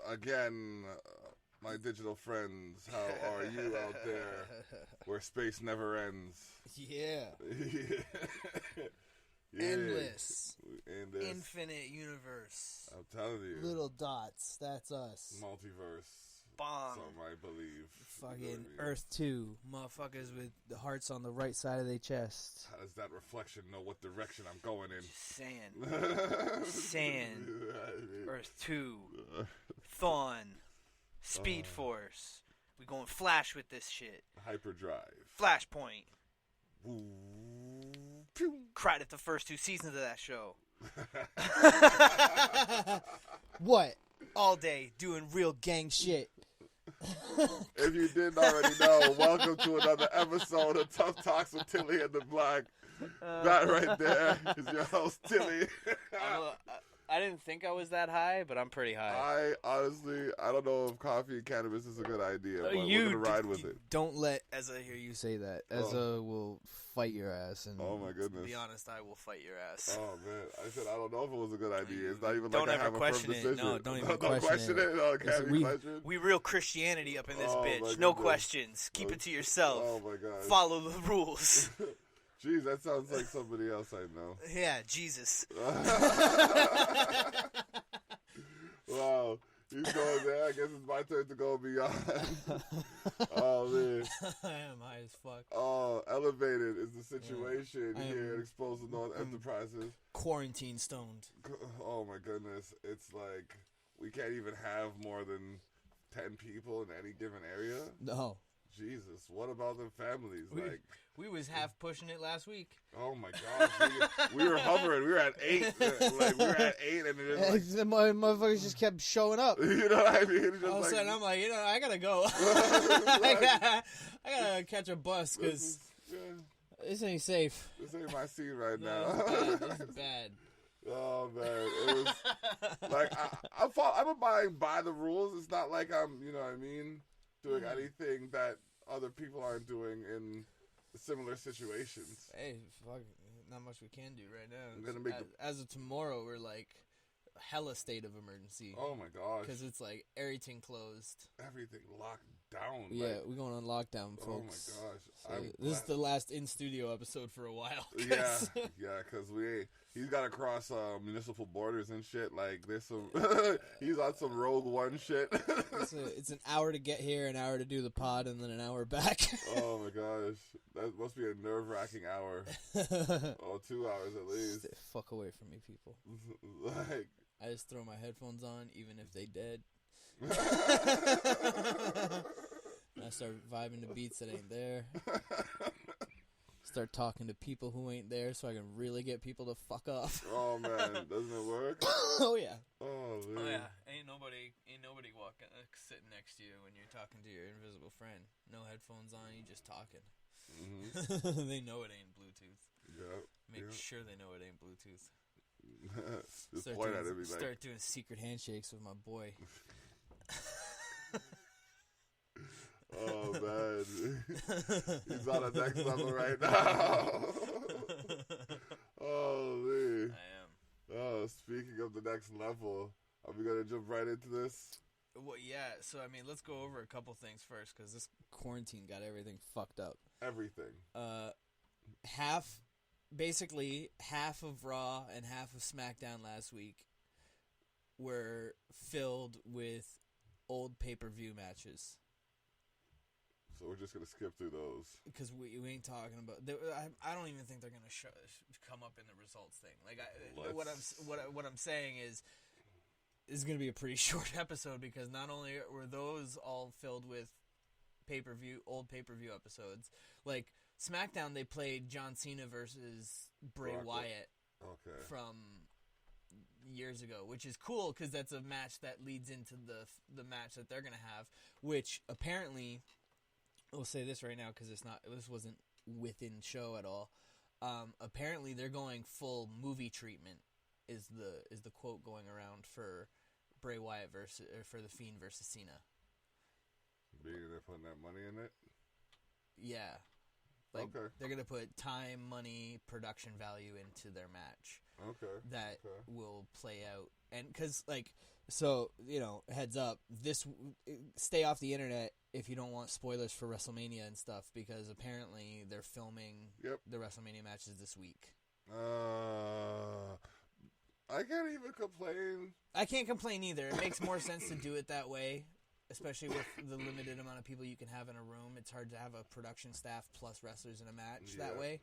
again, my digital friends, how are you out there where space never ends? Yeah. Yeah. Endless. Infinite universe. I'm telling you. Little dots. That's us. Multiverse. Bong. Some I believe. Fucking you know Earth 2. Motherfuckers with the hearts on the right side of their chest. How does that reflection know what direction I'm going in? Sand. Earth 2. Thawne. Speed Force. We going Flash with this shit. Hyperdrive. Flashpoint. Ooh. Pew. Cried at the first 2 seasons of that show. What? All day doing real gang shit. If you didn't already know, welcome to another episode of TOughTalks with Thili and the Black. That right there is your host, Thili. I didn't think I was that high, but I'm pretty high. I don't know if coffee and cannabis is a good idea, but we're going to ride with it. Don't let Ezra hear you say that. Ezra will fight your ass. And oh, my goodness. To be honest, I will fight your ass. Oh, man. I said I don't know if it was a good idea. It's not even don't like I have a firm decision. No, don't even question it. Oh, can't be questioned? We real Christianity up in this bitch. No questions. Keep it to yourself. Oh, my God. Follow the rules. Jeez, that sounds like somebody else I know. Yeah, Jesus. Wow. He's going there. I guess it's my turn to go beyond. Oh, man. I am high as fuck. Oh, elevated is the situation here at Exposed North Enterprises. Quarantine stoned. Oh, my goodness. It's like we can't even have more than 10 people in any given area. No. Jesus, what about the families? We was half pushing it last week. Oh my gosh, we were hovering. We were at 8. We were at 8, and the motherfuckers just kept showing up. You know what I mean? Just all of a sudden, I'm like, I gotta go. I gotta catch a bus because this ain't safe. This ain't my scene right now. This is bad. Oh man, it was like I'm abiding by the rules. It's not like I'm, you know what I mean, doing anything that other people aren't doing in similar situations. Hey, fuck, not much we can do right now. As of tomorrow, we're like hella state of emergency. Oh my gosh. Because it's like everything closed. Everything locked down. Yeah, we're going on lockdown, folks. Oh my gosh. So this is the last in-studio episode for a while. Yeah, because he's got to cross municipal borders and shit. Like, there's some, he's on some Rogue One shit. It's an hour to get here, an hour to do the pod, and then an hour back. Oh my gosh. That must be a nerve-wracking hour. 2 hours at least. Stay fuck away from me, people. Like, I just throw my headphones on, even if they dead. And I start vibing to beats that ain't there. Start talking to people who ain't there so I can really get people to fuck off. Oh man, doesn't it work? Oh yeah. Oh man. Oh yeah. Ain't nobody walking sitting next to you when you're talking to your invisible friend. No headphones on, you just talking. Mm-hmm. They know it ain't Bluetooth. Yeah. Make sure they know it ain't Bluetooth. Just point at it and be like, start doing secret handshakes with my boy. Oh man, he's on the next level right now. Oh man, I am. Oh, speaking of the next level, are we gonna jump right into this? Well, yeah. So I mean, let's go over a couple things first because this quarantine got everything fucked up. Everything. Basically half of Raw and half of SmackDown last week were filled with old pay-per-view matches. So we're just gonna skip through those because we ain't talking about. I don't even think they're gonna come up in the results thing. Like what I'm saying is gonna be a pretty short episode because not only were those all filled with old pay-per-view episodes, like SmackDown, they played John Cena versus Bray Wyatt from years ago, which is cool because that's a match that leads into the match that they're gonna have, which apparently. We'll say this right now because this wasn't within show at all. Apparently, they're going full movie treatment. Is the quote going around for Bray Wyatt for the Fiend versus Cena? Being they're putting that money in it. Yeah, Like, they're going to put time, money, production value into their match. That will play out. And because, like, so, you know, heads up, stay off the internet if you don't want spoilers for WrestleMania and stuff, because apparently they're filming the WrestleMania matches this week. I can't even complain. I can't complain either. It makes more sense to do it that way, especially with the limited amount of people you can have in a room. It's hard to have a production staff plus wrestlers in a match that way.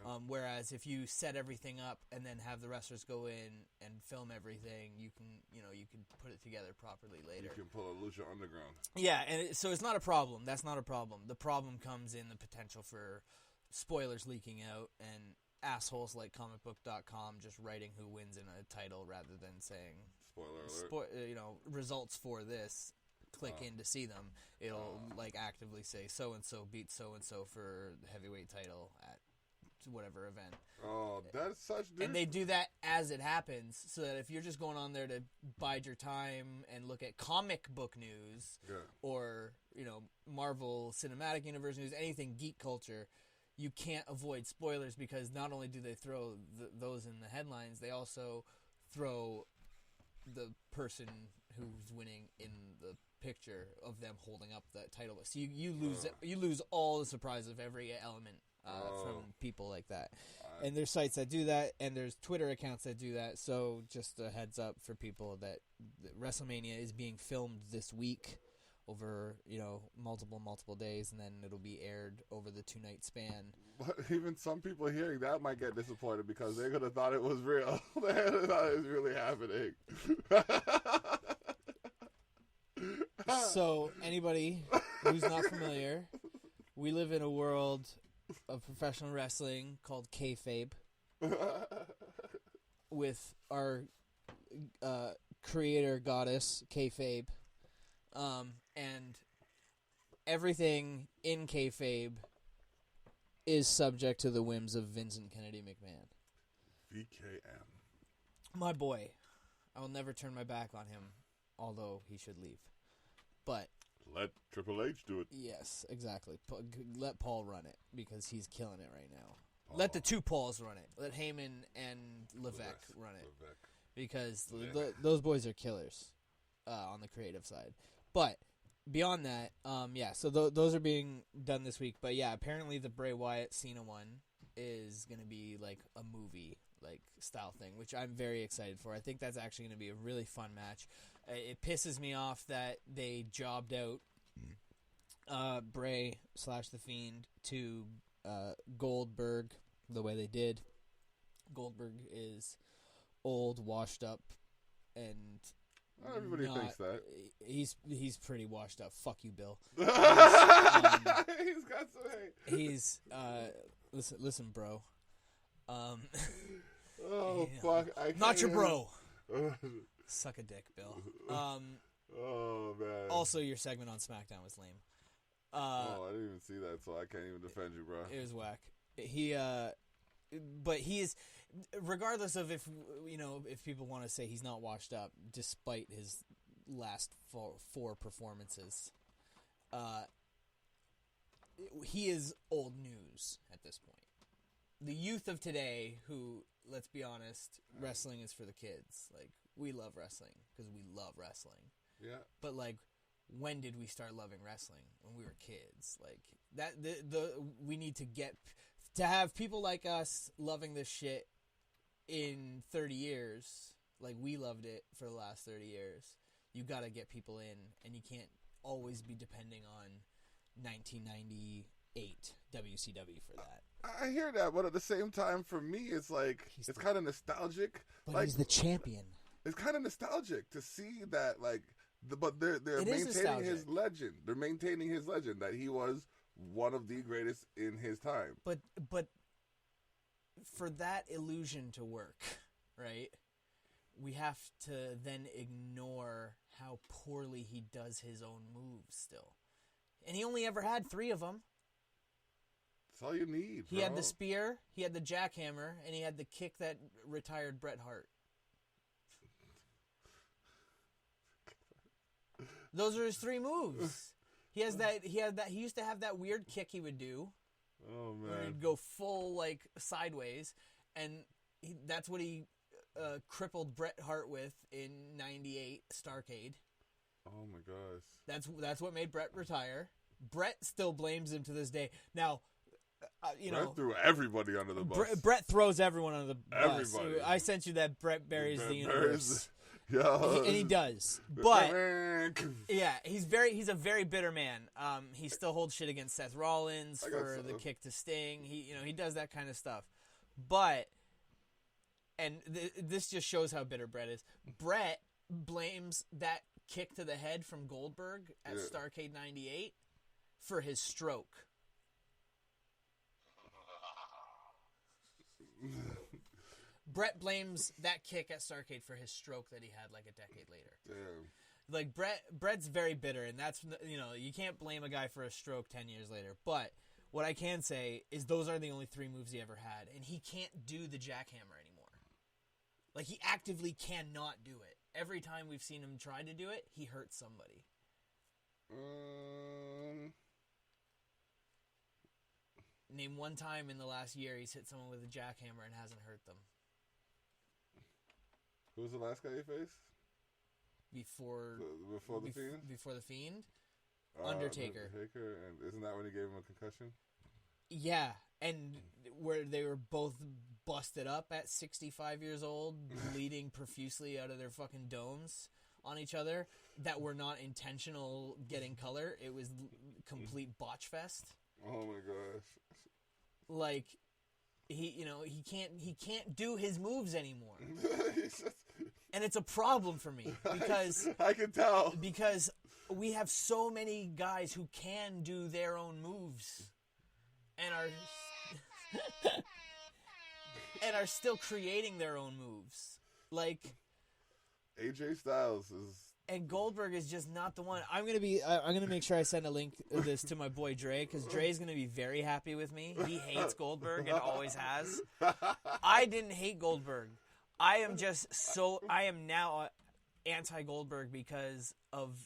Yeah. Whereas if you set everything up and then have the wrestlers go in and film everything, you can put it together properly later. You can pull a Lucha Underground. Yeah, and so it's not a problem. That's not a problem. The problem comes in the potential for spoilers leaking out and assholes like comicbook.com just writing who wins in a title rather than saying spoiler alert. Results for this. Click in to see them. It'll like actively say so and so beat so and so for the heavyweight title at whatever event. Oh, that's such. And they do that as it happens, so that if you're just going on there to bide your time and look at comic book news or Marvel Cinematic Universe news, anything geek culture, you can't avoid spoilers, because not only do they throw those in the headlines, they also throw the person who's winning in the picture of them holding up the title. So you lose all the surprise of every element from people like that. And there's sites that do that, and there's Twitter accounts that do that. So just a heads up for people that WrestleMania is being filmed this week over multiple days, and then it'll be aired over the 2-night span. But even some people hearing that might get disappointed, because they could have thought it was real. They could have thought it was really happening. So anybody who's not familiar, we live in a world of professional wrestling called kayfabe, with our creator goddess kayfabe, and everything in kayfabe is subject to the whims of Vincent Kennedy McMahon. VKM. My boy. I will never turn my back on him, although he should leave. But let Triple H do it. Yes, exactly. Let Paul run it, because he's killing it right now. Let the two Pauls run it. Let Heyman and Levesque run it. Because those boys are killers on the creative side. But beyond that, so those are being done this week. But yeah, apparently the Bray Wyatt Cena one is going to be like a movie like style thing, which I'm very excited for. I think that's actually going to be a really fun match. It pisses me off that they jobbed out Bray / The Fiend to Goldberg the way they did. Goldberg is old, washed up, and everybody thinks that. He's pretty washed up. Fuck you, Bill. He's got some hate. He's listen, bro. Fuck! Not your bro. Suck a dick, Bill. Oh man. Also, your segment on SmackDown was lame. I didn't even see that, so I can't even defend you, bro. It was whack. But he is, regardless of if people want to say he's not washed up, despite his last four performances, he is old news at this point. The youth of today, who, let's be honest, wrestling is for the kids. Like, we love wrestling because we love wrestling. Yeah. But like, when did we start loving wrestling? When we were kids. Like that. We need to have people like us loving this shit in 30 years. Like we loved it for the last 30 years. You got to get people in, and you can't always be depending on 1998 WCW for that. I hear that, but at the same time, for me, it's like it's kind of nostalgic. But like, he's the champion. It's kind of nostalgic to see that, like, but they're maintaining his legend. They're maintaining his legend that he was one of the greatest in his time. But for that illusion to work, right? We have to then ignore how poorly he does his own moves still, and he only ever had 3 of them. That's all you need. He had the spear, he had the jackhammer, and he had the kick that retired Bret Hart. Those are his 3 moves. He used to have that weird kick he would do Oh where man. he'd go full like sideways, and that's what he crippled Bret Hart with in '98 Starrcade. Oh my gosh. That's what made Bret retire. Bret still blames him to this day. Now, Bret threw everybody under the bus. Brett throws everyone under the bus. Everybody. I sent you that Brett buries the universe. Yeah, And he does. But yeah, he's a very bitter man. He still holds shit against Seth Rollins for the kick to Sting. He does that kind of stuff. But this just shows how bitter Bret is. Bret blames that kick to the head from Goldberg at Starrcade '98 for his stroke. Bret blames that kick at Starrcade for his stroke that he had like a decade later. Damn. Like Bret's very bitter, and that's you can't blame a guy for a stroke 10 years later. But what I can say is those are the only 3 moves he ever had, and he can't do the jackhammer anymore. Like he actively cannot do it. Every time we've seen him try to do it, he hurts somebody. Name one time in the last year he's hit someone with a jackhammer and hasn't hurt them. Who was the last guy you faced? Before the Fiend? Before the Fiend? Undertaker. And isn't that when he gave him a concussion? Yeah, and where they were both busted up at 65 years old, bleeding profusely out of their fucking domes on each other, that were not intentional getting color. It was complete botch fest. Oh my gosh. Like he can't do his moves anymore. And it's a problem for me because I can tell. Because we have so many guys who can do their own moves and are still creating their own moves. Like AJ Styles is, and Goldberg is just not the one. I'm gonna make sure I send a link of this to my boy Dre, because Dre's gonna be very happy with me. He hates Goldberg and always has. I didn't hate Goldberg. I am now anti Goldberg because of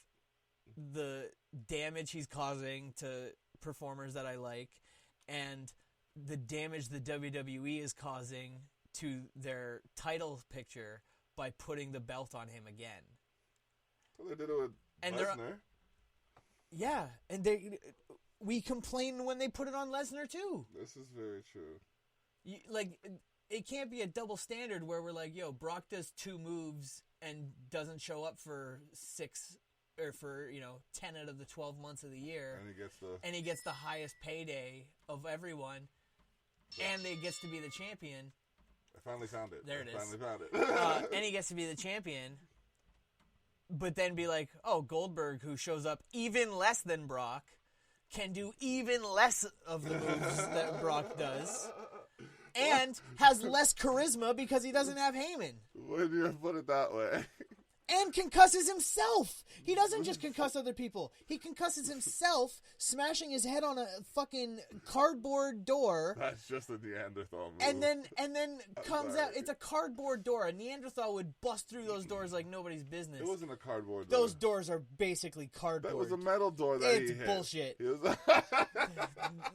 the damage he's causing to performers that I like, and the damage the WWE is causing to their title picture by putting the belt on him again. Well, they did it with Lesnar. Yeah, and we complain when they put it on Lesnar too. This is very true. It can't be a double standard where we're like, yo, Brock does 2 moves and doesn't show up for 6 or for 10 out of the 12 months of the year, and he gets the highest payday of everyone, and he gets to be the champion. I finally found it. There it is. Finally found it. And he gets to be the champion, but then be like, oh, Goldberg, who shows up even less than Brock, can do even less of the moves that Brock does, and has less charisma because he doesn't have Heyman. When you put it that way. And concusses himself. He doesn't just concuss other people. He concusses himself, smashing his head on a fucking cardboard door. That's just a Neanderthal move. And then comes out. It's a cardboard door. A Neanderthal would bust through those doors like nobody's business. It wasn't a cardboard door. Those doors are basically cardboard. That was a metal door that it's he hit. Bullshit.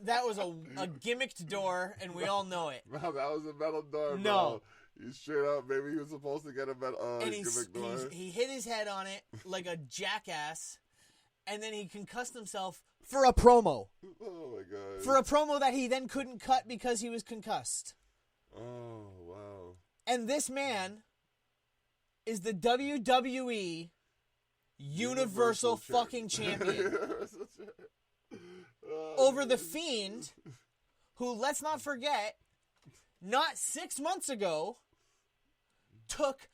That was a gimmicked door, and we all know it. No, that was a metal door, bro. No. You straight up, maybe he was supposed to get a metal and gimmick door. He hit his head on it like a jackass, and then he concussed himself for a promo. Oh, my God. For a promo that he then couldn't cut because he was concussed. Oh, wow. And this man is the WWE Universal fucking champion. Over the Fiend, who, let's not forget, not 6 months ago, took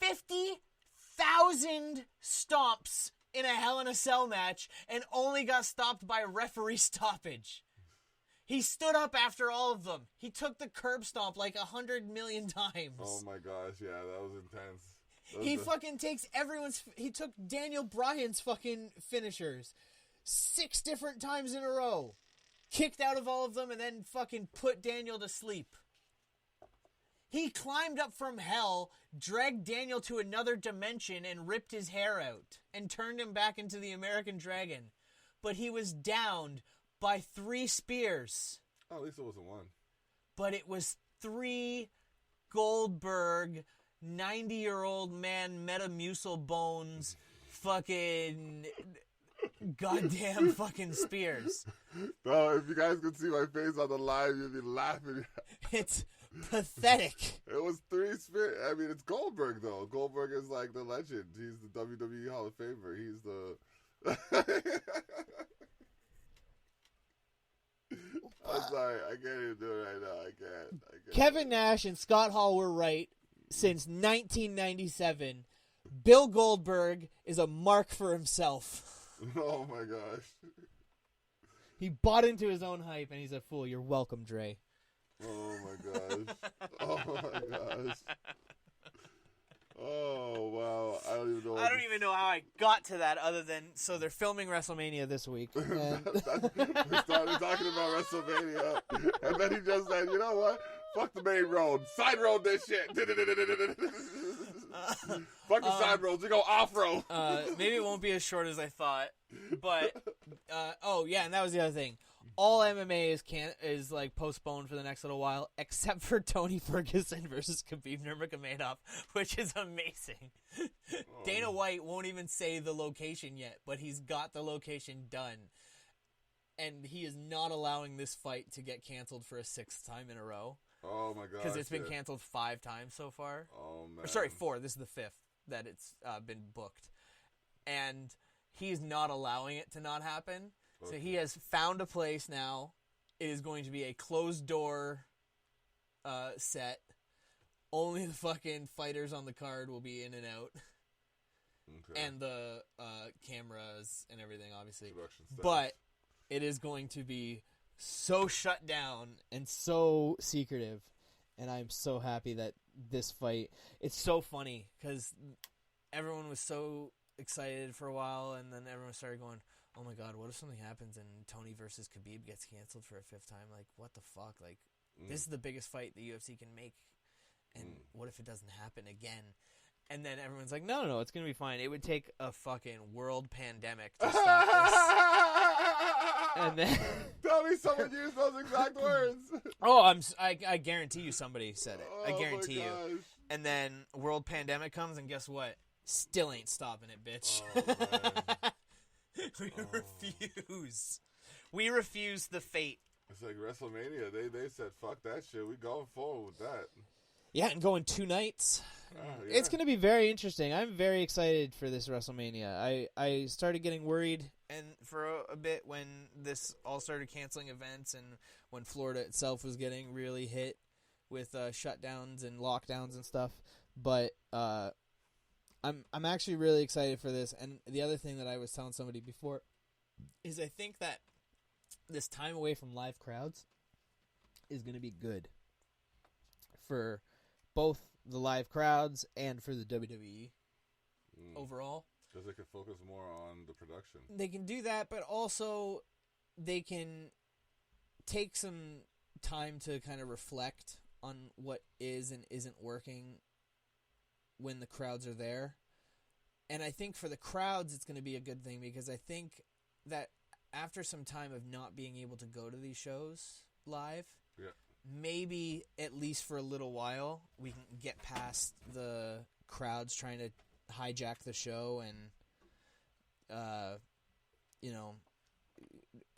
50,000 stomps in a Hell in a Cell match and only got stopped by referee stoppage. He stood up after all of them. He took the curb stomp like 100 million times. Oh my gosh, yeah, that was intense. He fucking takes everyone's... He took Daniel Bryan's fucking finishers 6 different times in a row. Kicked out of all of them and then fucking put Daniel to sleep. He climbed up from hell, dragged Daniel to another dimension, and ripped his hair out, and turned him back into the American Dragon. But he was downed by 3 spears. Oh, at least it wasn't one. But it was 3 Goldberg 90-year-old man Metamucil bones fucking goddamn fucking spears. No, if you guys could see my face on the live, you'd be laughing. It's pathetic. It was 3 spears. I mean, it's Goldberg, though. Goldberg is like the legend. He's the WWE Hall of Famer. He's the... I'm sorry. I can't even do it right now. I can't. Kevin Nash and Scott Hall were right since 1997. Bill Goldberg is a mark for himself. Oh, my gosh. He bought into his own hype, and he's a fool. You're welcome, Dre. Oh, my gosh. Oh, my gosh. Oh, wow. I don't even know how I got to that other than, so they're filming WrestleMania this week. We started talking about WrestleMania, and then he just said, you know what? Fuck the main road. Side road this shit. Fuck the side roads. We go off-road. Maybe it won't be as short as I thought. But, oh, yeah, and that was the other thing. All MMA is like postponed for the next little while, except for Tony Ferguson versus Khabib Nurmagomedov, which is amazing. Dana White won't even say the location yet, but he's got the location done. And he is not allowing this fight to get canceled for a 6th time in a row. Oh, my God. Because it's been canceled 5 times so far. Oh, man. Or, sorry, 4. This is the 5th that it's been booked. And he's not allowing it to not happen. Okay. So he has found a place now. It is going to be a closed door set. Only the fucking fighters on the card will be in and out. Okay. And the cameras and everything, obviously. But it is going to be so shut down and so secretive. And I'm so happy that this fight... It's so funny because everyone was so excited for a while, and then everyone started going, oh my God, what if something happens and Tony versus Khabib gets canceled for a 5th time? Like, what the fuck? Like, this is the biggest fight the UFC can make, and what if it doesn't happen again? And then everyone's like, no, it's going to be fine. It would take a fucking world pandemic to stop this. And then... Tell me someone used those exact words. Oh, I guarantee you somebody said it. I guarantee you. And then world pandemic comes, and guess what? Still ain't stopping it, bitch. Oh, man. We refuse the fate. It's like WrestleMania. They said, fuck that shit. We going forward with that. Yeah, and going 2 nights. Yeah. It's going to be very interesting. I'm very excited for this WrestleMania. I started getting worried and for a bit when this all started canceling events and when Florida itself was getting really hit with shutdowns and lockdowns and stuff. But I'm actually really excited for this. And the other thing that I was telling somebody before is I think that this time away from live crowds is going to be good for both the live crowds and for the WWE overall. Because they can focus more on the production. They can do that, but also they can take some time to kind of reflect on what is and isn't working when the crowds are there. And I think for the crowds it's going to be a good thing because I think that after some time of not being able to go to these shows live, maybe at least for a little while we can get past the crowds trying to hijack the show and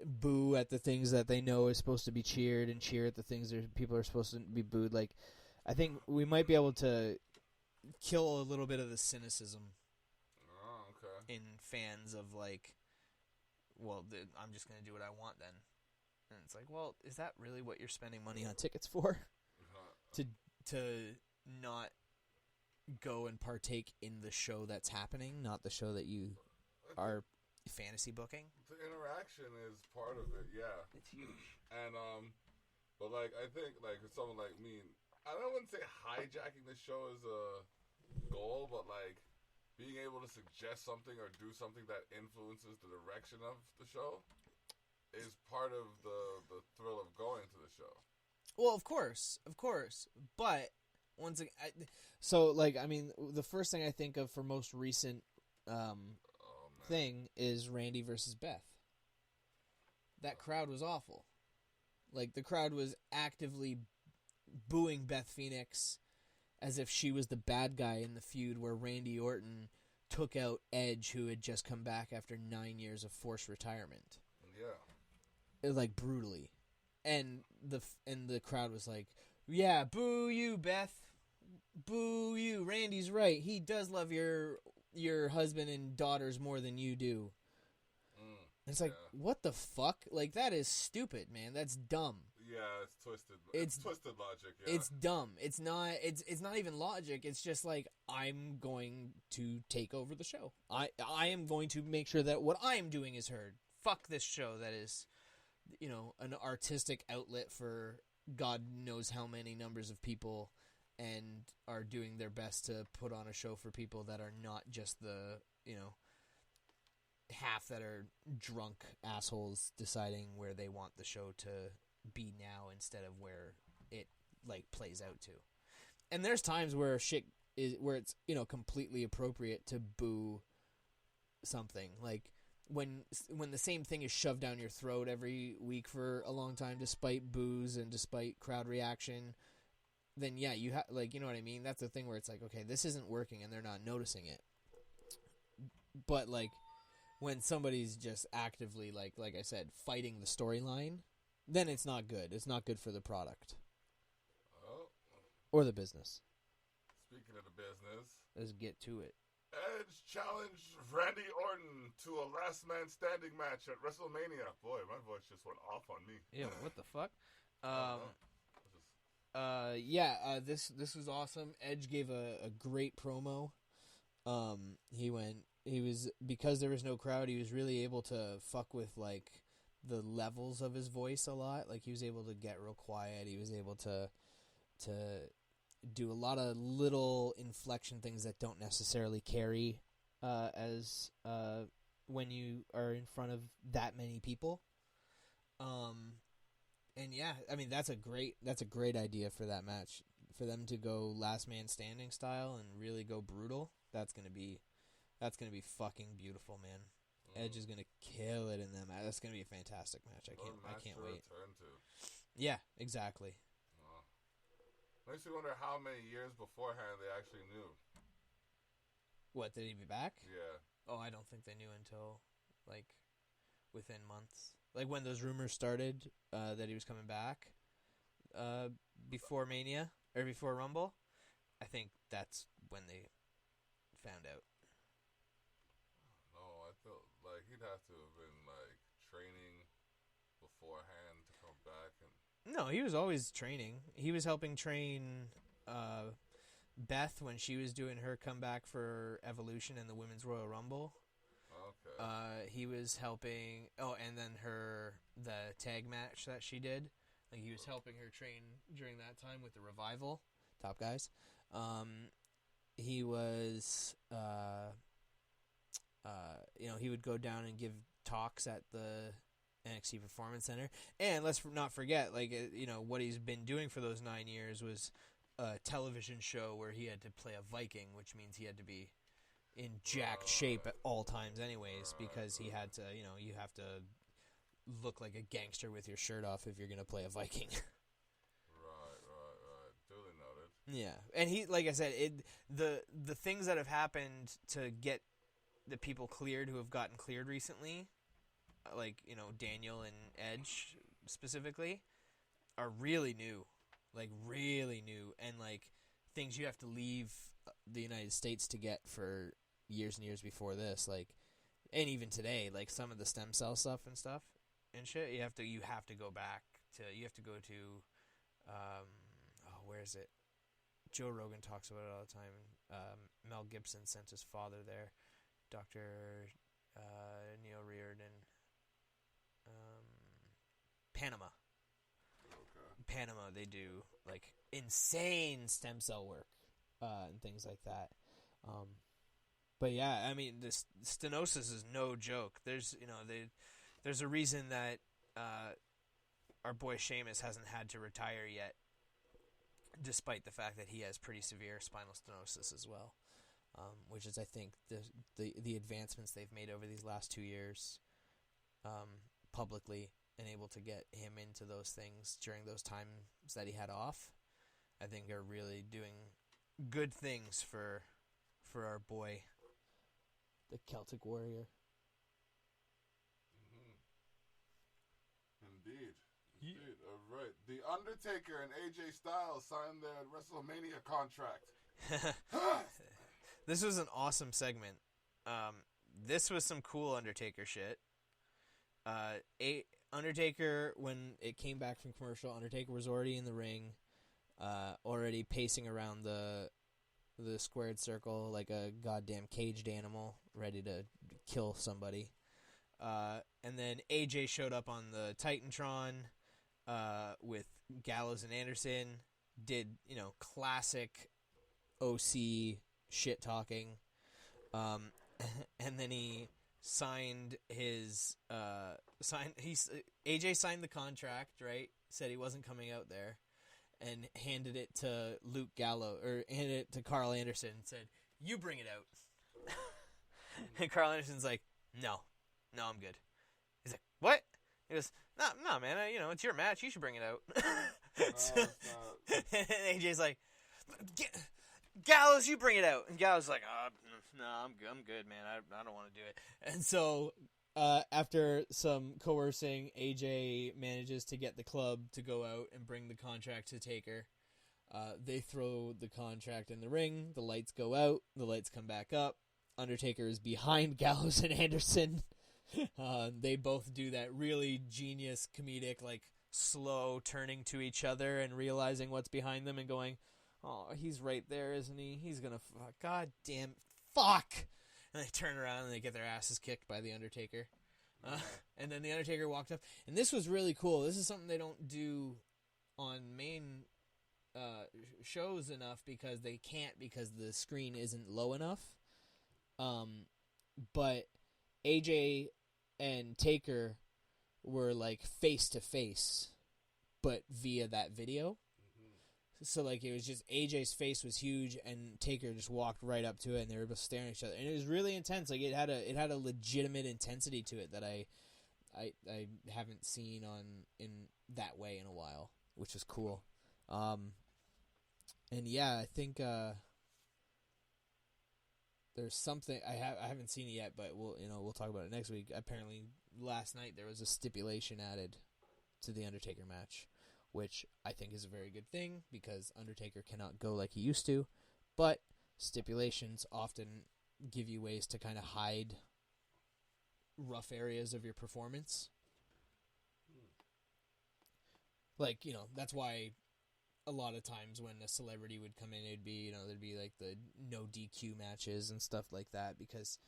boo at the things that they know is supposed to be cheered and cheer at the things that people are supposed to be booed. Like, I think we might be able to kill a little bit of the cynicism in fans of like, well, I'm just going to do what I want then. And it's like, well, is that really what you're spending money on tickets for? To not go and partake in the show that's happening, not the show that you are fantasy booking? The interaction is part of it, yeah. It's huge. And, but, like, I think, like, for someone like me, I wouldn't say hijacking the show is a goal, but, like, being able to suggest something or do something that influences the direction of the show is part of the thrill of going to the show. Well, of course. But once again, the first thing I think of for most recent thing is Randy versus Beth. that crowd was awful. Like, the crowd was actively booing Beth Phoenix as if she was the bad guy in the feud where Randy Orton took out Edge, who had just come back after 9 years of forced retirement. Yeah. Like, brutally. And the crowd was like, yeah, boo you, Beth. Boo you. Randy's right. He does love your husband and daughters more than you do. It's like, what the fuck? Like, that is stupid, man. That's dumb. Yeah, it's twisted. It's twisted logic. Yeah. It's dumb. It's not even logic. It's just like, I'm going to take over the show. I am going to make sure that what I am doing is heard. Fuck this show that is, an artistic outlet for God knows how many numbers of people, and are doing their best to put on a show for people that are not just the, half that are drunk assholes deciding where they want the show to be now instead of where it like plays out to. And there's times where shit is where it's completely appropriate to boo something, like when the same thing is shoved down your throat every week for a long time despite boos and despite crowd reaction. Then yeah, you have like, you know what I mean? That's the thing where it's like, okay, this isn't working and they're not noticing it. But like when somebody's just actively like I said, fighting the storyline, then it's not good. It's not good for the product. Oh. Or the business. Speaking of the business, let's get to it. Edge challenged Randy Orton to a last man standing match at WrestleMania. Boy, my voice just went off on me. Yeah, what the fuck? This was awesome. Edge gave a great promo. Because there was no crowd, he was really able to fuck with like the levels of his voice a lot. Like he was able to get real quiet. He was able to do a lot of little inflection things that don't necessarily carry as when you are in front of that many people. And yeah, I mean that's a great idea for that match, for them to go last man standing style and really go brutal. That's gonna be fucking beautiful, man. Edge is gonna kill it in that match. That's gonna be a fantastic match. I can't wait. Yeah, exactly. Makes me wonder how many years beforehand they actually knew. What, did he be back? Yeah. Oh, I don't think they knew until like within months. Like when those rumors started that he was coming back before Mania or before Rumble, I think that's when they found out. No, I feel like he'd have to have been like training beforehand to come back. No, he was always training. He was helping train Beth when she was doing her comeback for Evolution and the Women's Royal Rumble. Okay. He was helping. Oh, and then the tag match that she did. Like he was helping her train during that time with the Revival, Top Guys. He was, he would go down and give talks at the NXT Performance Center. And let's not forget, like, what he's been doing for those 9 years was a television show where he had to play a Viking, which means he had to be in jacked shape at all times anyways, because he had to, you have to look like a gangster with your shirt off if you're going to play a Viking. Right. Duly noted. Yeah. And he, like I said, the things that have happened to get the people cleared who have gotten cleared recently, like, Daniel and Edge specifically, are really new. Like, really new. And, like, things you have to leave the United States to get for years and years before this. Like, and even today, like, some of the stem cell stuff and shit, you have to go back to, you have to go to, where is it? Joe Rogan talks about it all the time. Mel Gibson sent his father there. Dr. Neil Reardon. Panama. Okay. Panama, they do like insane stem cell work and things like that. But yeah, I mean, this stenosis is no joke. There's there's a reason that our boy Sheamus hasn't had to retire yet, despite the fact that he has pretty severe spinal stenosis as well. Which is, I think, the advancements they've made over these last 2 years publicly and able to get him into those things during those times that he had off, I think are really doing good things for our boy, the Celtic Warrior. Indeed. All right. The Undertaker and AJ Styles signed their WrestleMania contract. This was an awesome segment. This was some cool Undertaker shit. Undertaker, when it came back from commercial, Undertaker was already in the ring, already pacing around the squared circle like a goddamn caged animal, ready to kill somebody. And then AJ showed up on the Titantron with Gallows and Anderson, did, classic OC shit talking. And then he signed his AJ signed the contract, right? Said he wasn't coming out there, and handed it to Luke Gallows, or handed it to Carl Anderson and said, "You bring it out." And Carl Anderson's like, No, I'm good." He's like, "What?" He goes, No, man, it's your match. You should bring it out." And AJ's like, "Gallows, you bring it out." And Gallows is like, "No, I'm good, man. I don't want to do it." And so, after some coercing, AJ manages to get the club to go out and bring the contract to Taker. They throw the contract in the ring. The lights go out. The lights come back up. Undertaker is behind Gallows and Anderson. They both do that really genius comedic, slow turning to each other and realizing what's behind them and going, "Oh, he's right there, isn't he? He's gonna God damn fuck!" And they turn around and they get their asses kicked by the Undertaker. And then the Undertaker walked up, and this was really cool. This is something they don't do on main shows enough because they can't, because the screen isn't low enough. But AJ and Taker were face to face, but via that video. So it was just AJ's face was huge, and Taker just walked right up to it, and they were both staring at each other, and it was really intense. It had a legitimate intensity to it that I haven't seen in that way in a while, which is cool. And yeah, I think there's something I haven't seen it yet, but we'll talk about it next week. Apparently, last night there was a stipulation added to the Undertaker match, which I think is a very good thing because Undertaker cannot go like he used to, but stipulations often give you ways to kind of hide rough areas of your performance. That's why a lot of times when a celebrity would come in, it'd be, there'd be the no DQ matches and stuff like that, because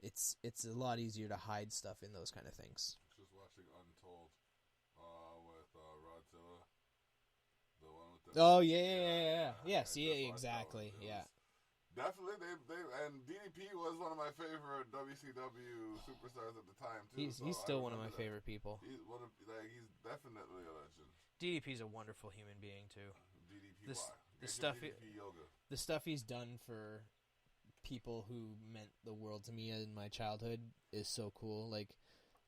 it's a lot easier to hide stuff in those kind of things. Just watching Untold with Rodzilla, the one with the... Oh yeah. Yes, yeah, exactly. Yeah. Definitely, they and DDP was one of my favorite WCW superstars at the time too. He's still one of my favorite people. He's definitely a legend. DDP's a wonderful human being too. DDP, the stuff he's done for people who meant the world to me in my childhood is so cool.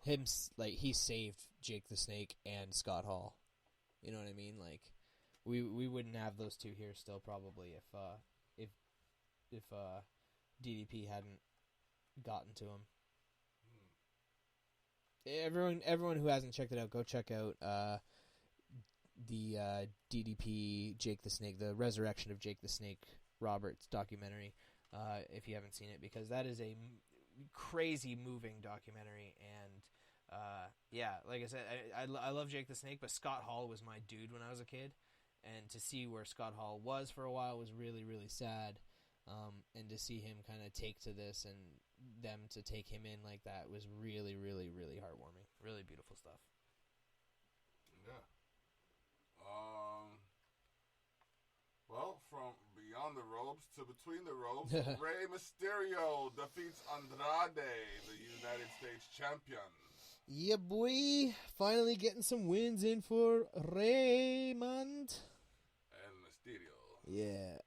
He saved Jake the Snake and Scott Hall. You know what I mean? We wouldn't have those two here still probably if DDP hadn't gotten to him. Everyone who hasn't checked it out, go check out the DDP Jake the Snake, the Resurrection of Jake the Snake Roberts documentary, if you haven't seen it, because that is a crazy moving documentary. And yeah, like I said, I love Jake the Snake, but Scott Hall was my dude when I was a kid, and to see where Scott Hall was for a while was really, really sad. And to see him kind of take to this and them to take him in like that was really, really, really heartwarming. Really beautiful stuff. Yeah. Well, from beyond the ropes to between the ropes, Rey Mysterio defeats Andrade, the United States champion. Yeah, boy. Finally getting some wins in for Raymond. Yeah,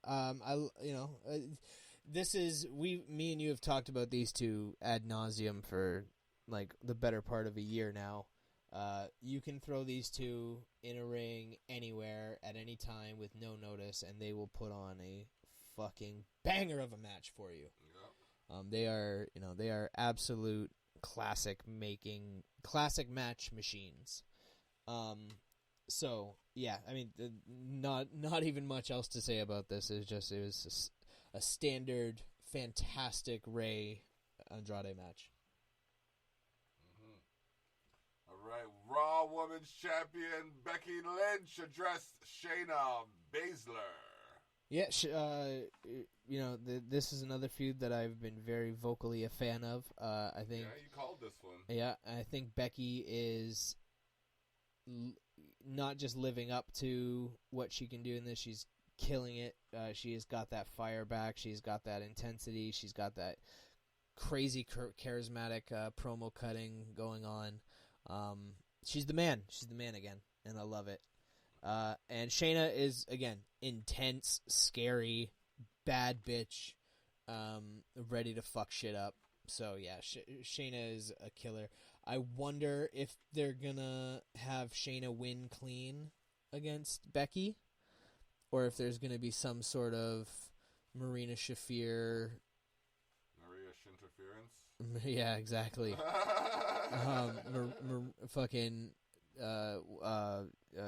this is me and you have talked about these two ad nauseum for the better part of a year now. You can throw these two in a ring anywhere at any time with no notice, and they will put on a fucking banger of a match for you. Yep. They are absolute classic match machines. So yeah, I mean, not even much else to say about this. It was a standard, fantastic Rey Andrade match. All right, Raw Women's Champion Becky Lynch addressed Shayna Baszler. Yeah, this is another feud that I've been very vocally a fan of. I think. Yeah, you called this one. Yeah, I think Becky is not just living up to what she can do in this. She's killing it. She has got that fire back. She's got that intensity. She's got that crazy charismatic promo cutting going on. She's the man. She's the man again, and I love it. And Shayna is, again, intense, scary, bad bitch, ready to fuck shit up. So, yeah, Shayna is a killer. I wonder if they're gonna have Shayna win clean against Becky, or if there's gonna be some sort of Maria Shafir interference. Yeah, exactly. Fucking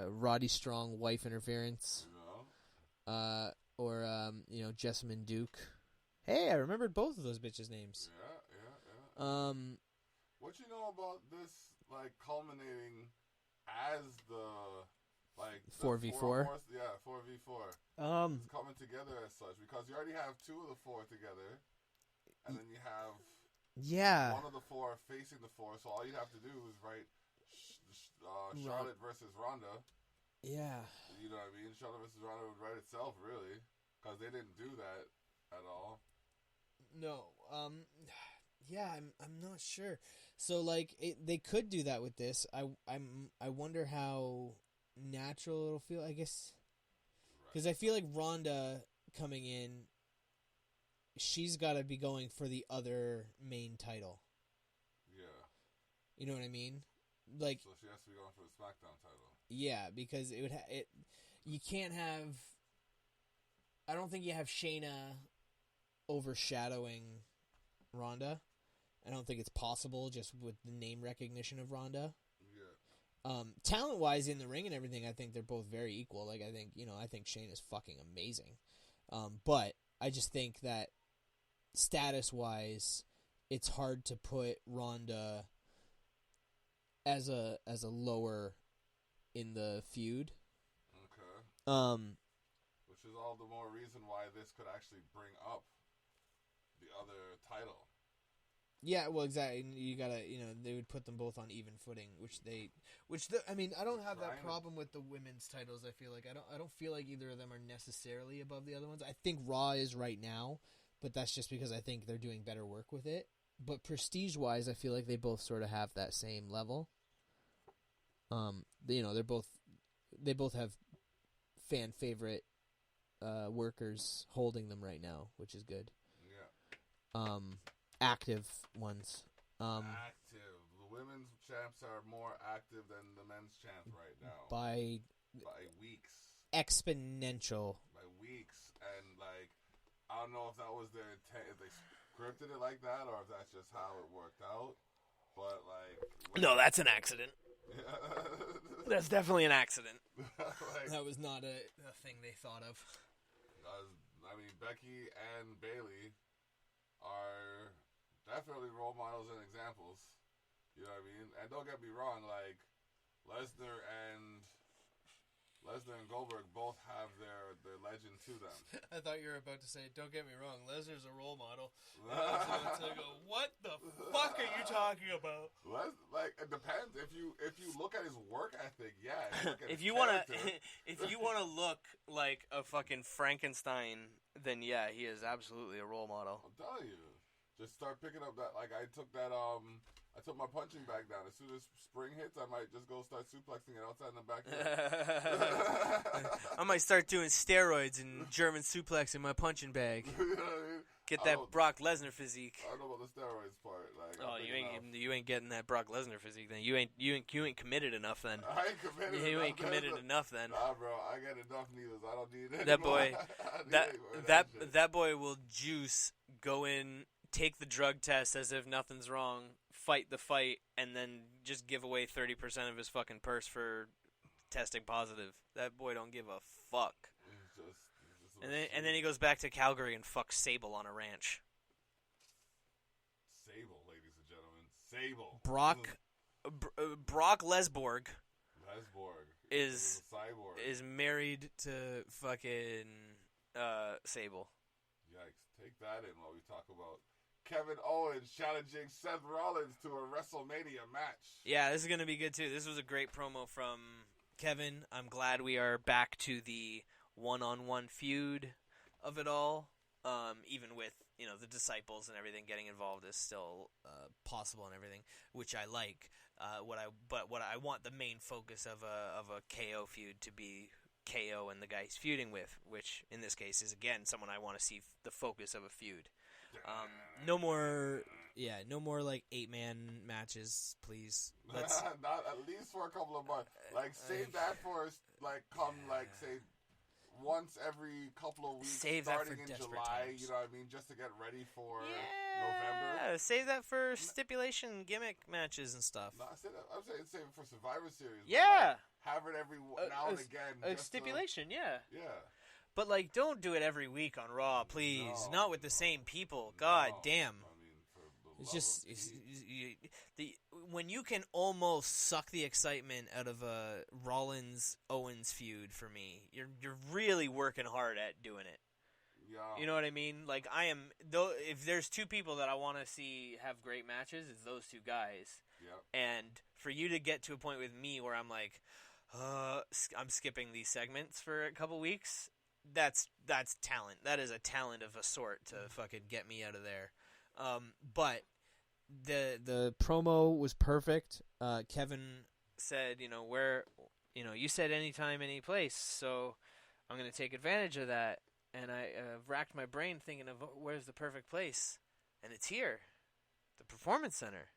Roddy Strong wife interference. No. Or Jessamine Duke. Hey, I remembered both of those bitches' names. Yeah. What you know about this, like, culminating as the 4v4? Yeah, 4v4. It's coming together as such, because you already have two of the four together, and then you have one of the four facing the four, so all you have to do is write Charlotte versus Ronda. Yeah. You know what I mean? Charlotte versus Ronda would write itself, really, because they didn't do that at all. No. Yeah, I'm not sure. So they could do that with this. I wonder how natural it'll feel. I guess because I feel like Ronda coming in, she's got to be going for the other main title. Yeah. You know what I mean? So she has to be going for the SmackDown title. Yeah, because you can't have. I don't think you have Shayna overshadowing Ronda. I don't think it's possible just with the name recognition of Ronda. Yeah. Talent-wise in the ring and everything, I think they're both very equal. I think Shayna's fucking amazing. But I just think that status-wise, it's hard to put Ronda as a lower in the feud. Okay. Which is all the more reason why this could actually bring up the other title. Yeah, well, exactly. You gotta, they would put them both on even footing, I don't have that problem with the women's titles. I feel like I don't feel like either of them are necessarily above the other ones. I think Raw is right now, but that's just because I think they're doing better work with it. But prestige-wise, I feel like they both sort of have that same level. They both have fan favorite workers holding them right now, which is good. Yeah. Active ones. Active. The women's champs are more active than the men's champ right now. By weeks. Exponential. By weeks. And, I don't know if that was their intent, if they scripted it like that, or if that's just how it worked out. But, No, that's an accident. Yeah. That's definitely an accident. That was not a thing they thought of. Becky and Bayley are definitely role models and examples. You know what I mean? And don't get me wrong, Lesnar and Goldberg both have their legend to them. I thought you were about to say, don't get me wrong, Lesnar's a role model. I go, what the fuck are you talking about? It depends. If you look at his work ethic, yeah. If you wanna look like a fucking Frankenstein, then yeah, he is absolutely a role model. I'm telling you. Just start picking up that, I took my punching bag down. As soon as spring hits, I might just go start suplexing it outside in the backyard. I might start doing steroids and German suplexing my punching bag. You know what I mean? Get that Brock Lesnar physique. I don't know about the steroids part. Like, oh, you ain't getting that Brock Lesnar physique. Then you ain't committed enough. Then I ain't committed. you ain't committed enough. Then nah, bro, I get enough needles. I don't need that boy. that boy will juice. Go in, take the drug test as if nothing's wrong, fight the fight, and then just give away 30% of his fucking purse for testing positive. That boy don't give a fuck. And then he goes back to Calgary and fucks Sable on a ranch. Sable, ladies and gentlemen, Sable. Brock Lesborg. Is is married to fucking Sable. Yikes! Take that in while we talk about Kevin Owens challenging Seth Rollins to a WrestleMania match. Yeah, this is gonna be good too. This was a great promo from Kevin. I'm glad we are back to the one-on-one feud of it all. Even with the disciples and everything getting involved is still possible and everything, which I like. What I want the main focus of a KO feud to be KO and the guy he's feuding with, which in this case is again someone I want to see the focus of a feud. No more like 8-man matches, please. Let's not at least for a couple of months. Like save that for say once every couple of weeks, save starting that for in desperate July. times. You know what I mean, just to get ready for November. Save that for stipulation gimmick matches and stuff. No, I'm saying save it for Survivor Series. Yeah, have it every now and again. A stipulation, yeah. But like, don't do it every week on Raw, please. No. Not with the same people. God damn. It's just when you can almost suck the excitement out of a Rollins-Owens feud for me, you're really working hard at doing it. Yeah. You know what I mean? Like I am. Though, if there's two people that I want to see have great matches, it's those two guys. Yeah. And for you to get to a point with me where I'm like, I'm skipping these segments for a couple weeks. That's talent. That is a talent of a sort to fucking get me out of there. But the promo was perfect. Kevin said, you said anytime, any place, so I'm going to take advantage of that. And I racked my brain thinking of where's the perfect place, and it's here, the Performance Center.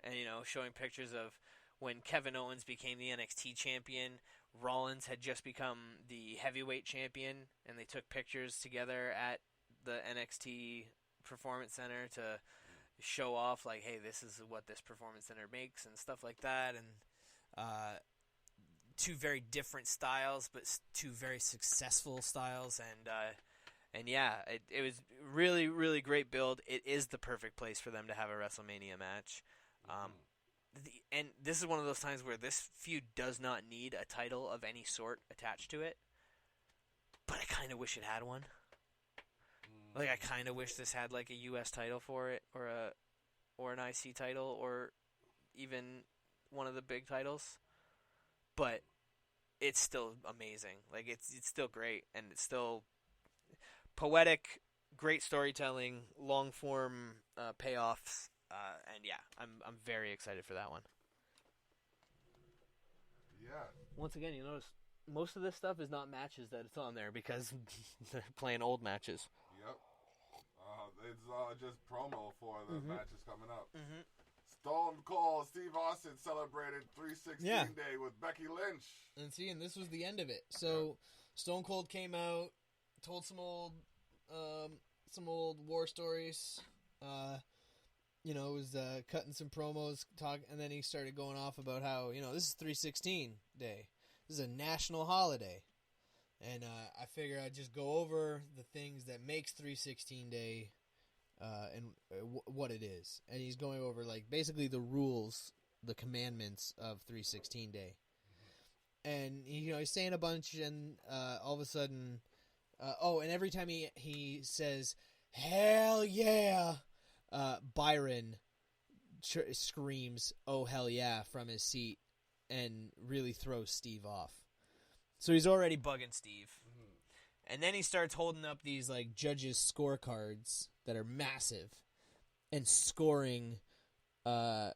And showing pictures of when Kevin Owens became the NXT champion, Rollins had just become the heavyweight champion, and they took pictures together at the NXT Performance Center to show off, like, hey, this is what this Performance Center makes and stuff like that. And two very different styles, but two very successful styles. And yeah, it was really, really great build. It is the perfect place for them to have a WrestleMania match. And this is one of those times where this feud does not need a title of any sort attached to it, but I kind of wish it had one. Like, I kind of wish this had, like, a U.S. title for it, or an IC title, or even one of the big titles. But it's still amazing. Like, it's still great, and it's still poetic, great storytelling, long-form payoffs, and yeah, I'm very excited for that one. Yeah. Once again, you notice most of this stuff is not matches that it's on there because they're playing old matches. Yep. It's just promo for the matches coming up. Mm-hmm. Stone Cold Steve Austin celebrated 316 Day with Becky Lynch. And this was the end of it. So Stone Cold came out, told some old war stories. Was cutting some promos, and then he started going off about how this is 316 Day. This is a national holiday. And I figure I'd just go over the things that makes 316 Day and what it is. And he's going over, like, basically the rules, the commandments of 316 Day. And, he's saying a bunch, and all of a sudden... and every time he says, hell yeah, Byron screams, oh, hell yeah, from his seat and really throws Steve off. So he's already bugging Steve. Mm-hmm. And then he starts holding up these, like, judges' scorecards that are massive and scoring the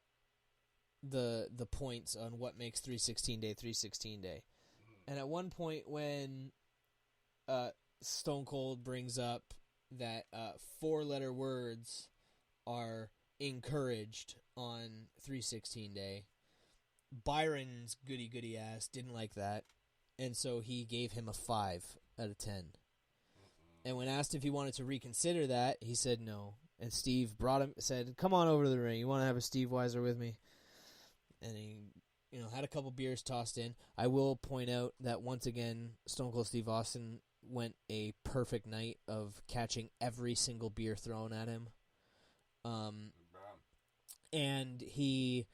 points on what makes 316 Day 316 Day. Mm-hmm. And at one point when Stone Cold brings up that 4-letter words are encouraged on 316 Day. Byron's goody ass didn't like that, and so he gave him a 5 out of 10. And when asked if he wanted to reconsider that, he said no. And Steve said, "Come on over to the ring. You want to have a Steve Weiser with me?" And he, had a couple beers tossed in. I will point out that once again, Stone Cold Steve Austin went a perfect night of catching every single beer thrown at him. And he,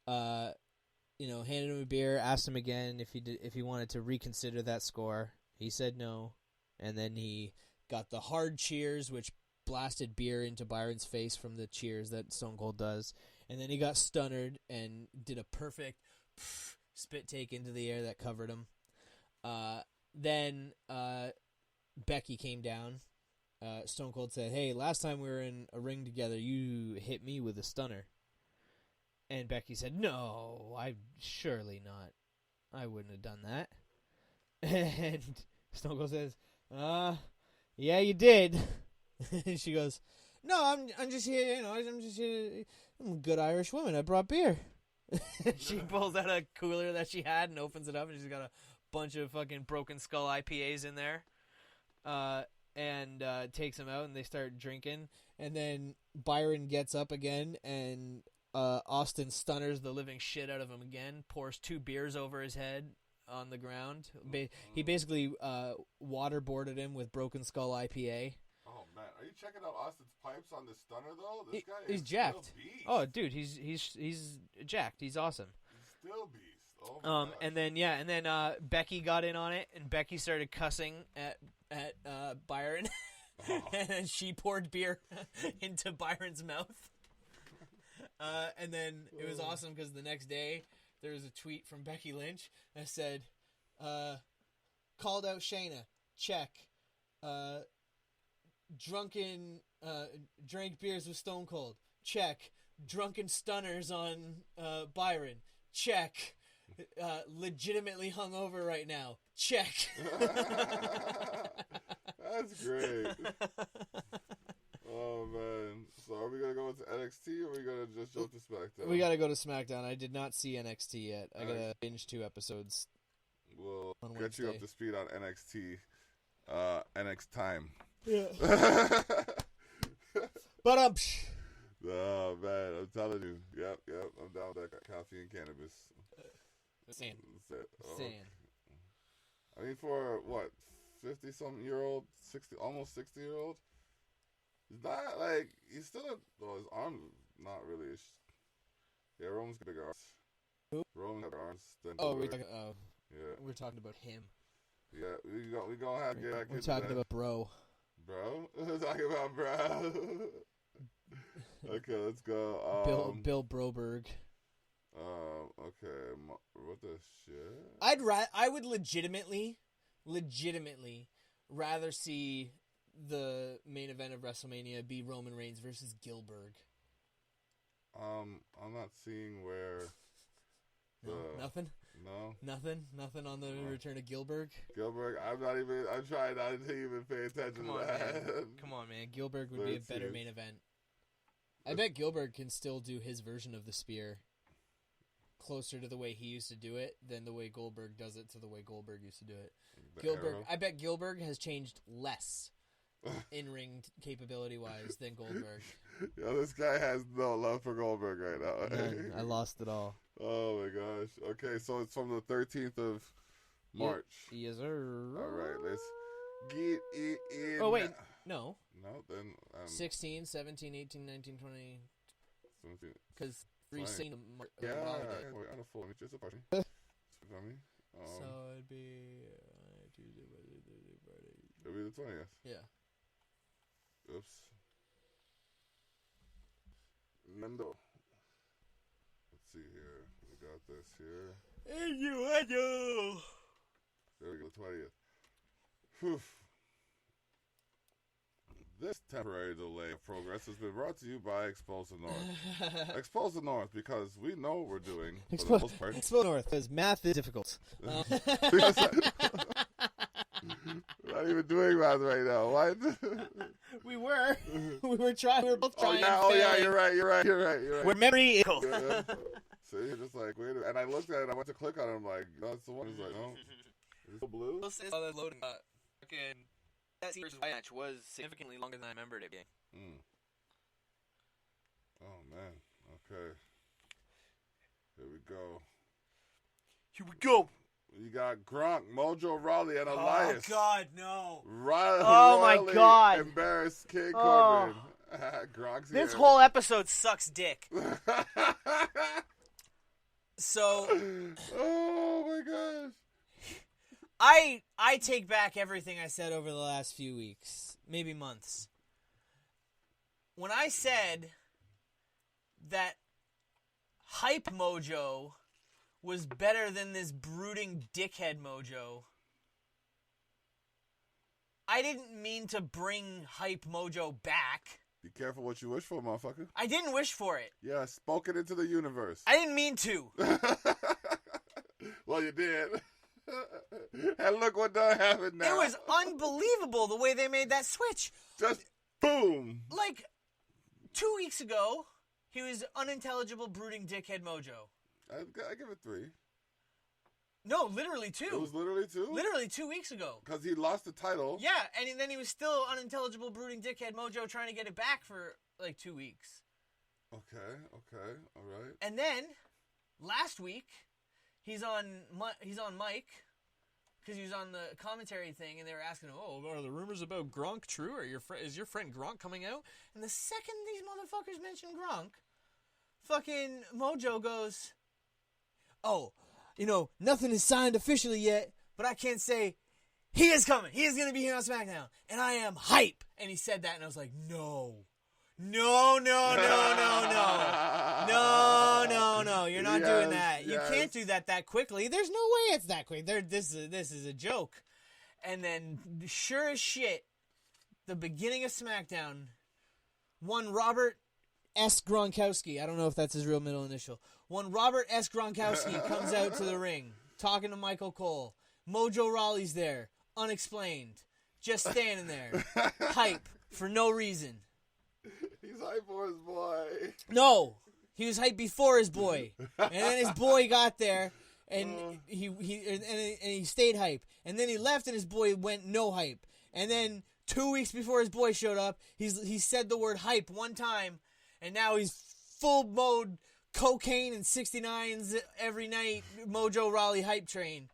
handed him a beer, asked him again if he wanted to reconsider that score. He said no, and then he got the hard cheers, which blasted beer into Byron's face from the cheers that Stone Cold does, and then he got stunnered and did a perfect spit take into the air that covered him. Then Becky came down. Stone Cold said, "Hey, last time we were in a ring together, you hit me with a stunner." And Becky said, "No, I surely not. I wouldn't have done that." And Stone Cold says, "Yeah, you did." And she goes, "No, I'm just here, I'm just here. I'm a good Irish woman. I brought beer." She pulls out a cooler that she had and opens it up, and she's got a bunch of fucking Broken Skull IPAs in there. And takes them out, and they start drinking. And then Byron gets up again, and Austin stunners the living shit out of him again, pours 2 beers over his head on the ground. He basically waterboarded him with Broken Skull IPA. Oh, man. Are you checking out Austin's pipes on this stunner, though? This guy he's is jacked. still beast. Oh, dude, he's jacked. He's awesome. He's still beast. Oh, my gosh. And then Becky got in on it, and Becky started cussing at Byron. Oh. And then she poured beer into Byron's mouth. And then it was awesome because the next day there was a tweet from Becky Lynch that said, "Called out Shayna, check. Drank beers with Stone Cold, check. Drunken stunners on Byron, check. Legitimately hungover right now, check." That's great. Oh, man. So are we going to go into NXT, or are we going to just jump to SmackDown? We got to go to SmackDown. I did not see NXT yet. I got to binge 2 episodes. We'll on get Wednesday. you up to speed on NXT. NXT time. Yeah. But Oh, man. I'm telling you. Yep. I'm down with that coffee and cannabis. Sand. That's it. Oh. Sand. I mean, for what, 50-something-year-old, 60, almost 60-year-old? He's not like he's still. His arms not really. Yeah, Roman's got bigger arms. Who? Roman's got bigger arms than. Yeah, we're talking about him. Yeah, we gonna have to get back We're into talking that. about bro. Bro, we're talking about bro. Okay, let's go. Bill Broberg. Okay, what the shit? I would legitimately rather see the main event of WrestleMania be Roman Reigns versus Gilbert. I'm not seeing where. Nothing. No. Nothing on the return of Gilbert. Gilbert, I'm trying not to even pay attention to that. Come on, man. Gilbert would be a better main event. I bet Gilbert can still do his version of the spear closer to the way he used to do it than the way Goldberg does it to the way Goldberg used to do it. I bet Gilbert has changed less in-ring capability-wise than Goldberg. Yeah, this guy has no love for Goldberg right now. None. I lost it all. Oh, my gosh. Okay, so it's from the 13th of March. Yes, sir. All right, let's get it in. Oh, wait. No. No, then... 16, 17, 18, 19, 20... 17. Because 3 seen yeah, wait, on a full... Just a party. So it'd be... Tuesday, Wednesday, Thursday, Friday... It'll be the 20th. Yeah. Oops. Mendo. Let's see here. We got this here. There we go, 20th. Whew. This temporary delay of progress has been brought to you by Expose the North. Expose the North, because we know what we're doing, for the most part. Expose the North, because math is difficult. Not even doing math right now. What? We were trying. We were both trying. Yeah, you're right. Where memory is. Yeah. So you're just like, wait a minute. And I looked at it, I went to click on it, I'm like, no, that's the one. He's like, no. Is it blue? Loading. That series match was significantly longer than I remembered it being. Oh, man. Okay. Here we go. You got Gronk, Mojo Rawley, and Elias. Oh, God, no. My God. Embarrassed King Corbin. Gronk's This here. whole episode sucks dick. So, oh, my gosh. I take back everything I said over the last few weeks, maybe months. When I said that Hype Mojo was better than this brooding dickhead Mojo, I didn't mean to bring Hype Mojo back. Be careful what you wish for, motherfucker. I didn't wish for it. Yeah, spoke it into the universe. I didn't mean to. Well, you did. And look what done happened now. It was unbelievable the way they made that switch. Just boom. Like, 2 weeks ago, he was unintelligible, brooding dickhead Mojo. I give it 3. No, literally 2. It was literally 2? Literally 2 weeks ago. Because he lost the title. Yeah, and then he was still unintelligible, brooding dickhead Mojo trying to get it back for like 2 weeks. Okay, all right. And then, last week, he's on Mike, because he was on the commentary thing, and they were asking him, oh, are the rumors about Gronk true? Or is your friend Gronk coming out? And the second these motherfuckers mention Gronk, fucking Mojo goes, oh, nothing is signed officially yet, but I can't say he is coming. He is going to be here on SmackDown, and I am hype. And he said that, and I was like, no. You're not doing that. You can't do that quickly. There's no way it's that quick. This is a joke. And then, sure as shit, the beginning of SmackDown, one Robert S. Gronkowski, I don't know if that's his real middle initial, one Robert S. Gronkowski comes out to the ring, talking to Michael Cole. Mojo Rawley's there, unexplained, just standing there, hype, for no reason. He's hype for his boy. No, he was hype before his boy, and then his boy got there, and he stayed hype, and then he left, and his boy went no hype, and then 2 weeks before his boy showed up, he said the word hype one time, and now he's full mode cocaine and 69s every night Mojo Rawley hype train.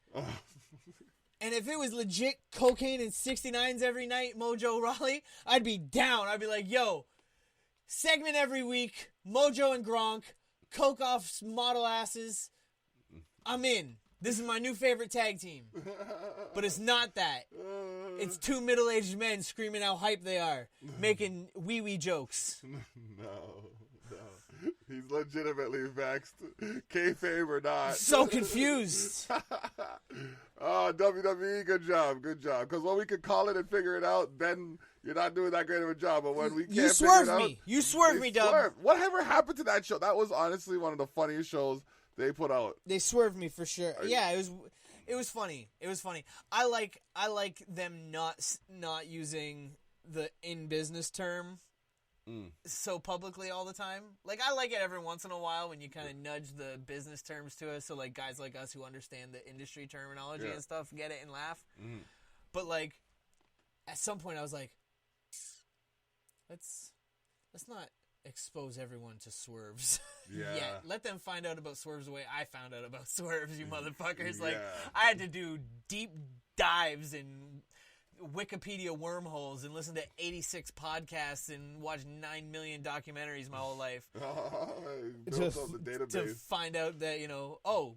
And if it was legit cocaine and 69s every night Mojo Rawley, I'd be down. I'd be like, yo, segment every week, Mojo and Gronk, coke off model asses. I'm in. This is my new favorite tag team. But it's not that. It's 2 middle-aged men screaming how hype they are, making wee-wee jokes. No. He's legitimately vexed. Kayfabe or not. So confused. WWE, good job. Because when we can call it and figure it out, then you're not doing that great of a job. But when we can't figure it out... You swerved me, Dub. Whatever happened to that show? That was honestly one of the funniest shows they put out. They swerved me for sure. Yeah, it was funny. I like them not using the in business term so publicly all the time. Like, I like it every once in a while when you kind of nudge the business terms to us, so like guys like us who understand the industry terminology and stuff get it and laugh. But like, at some point I was like, let's not expose everyone to swerves. Yeah. Let them find out about swerves the way I found out about swerves, you motherfuckers. Like, I had to do deep dives in Wikipedia wormholes and listen to 86 podcasts and watch 9 million documentaries my whole life. To find out that,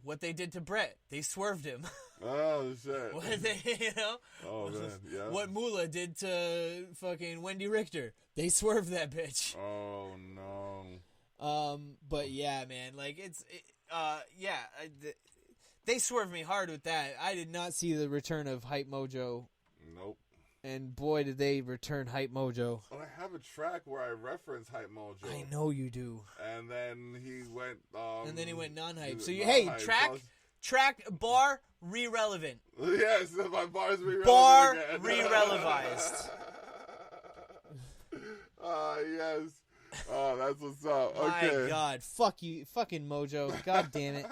what they did to Brett. They swerved him. Oh, shit. What they, Oh, man, yeah. What Moolah did to fucking Wendy Richter. They swerved that bitch. Oh, no. But yeah, man, like, they swerved me hard with that. I did not see the return of Hype Mojo. Nope. And boy, did they return Hype Mojo. Well, I have a track where I reference Hype Mojo. I know you do. And then he went... and then he went non-hype. So, non-hype. track... Track bar re-relevant. Yes, my bar's re-relevant Bar again. re-relevized. Yes. Oh, that's what's up. Okay. My God, fuck you, fucking Mojo. God damn it.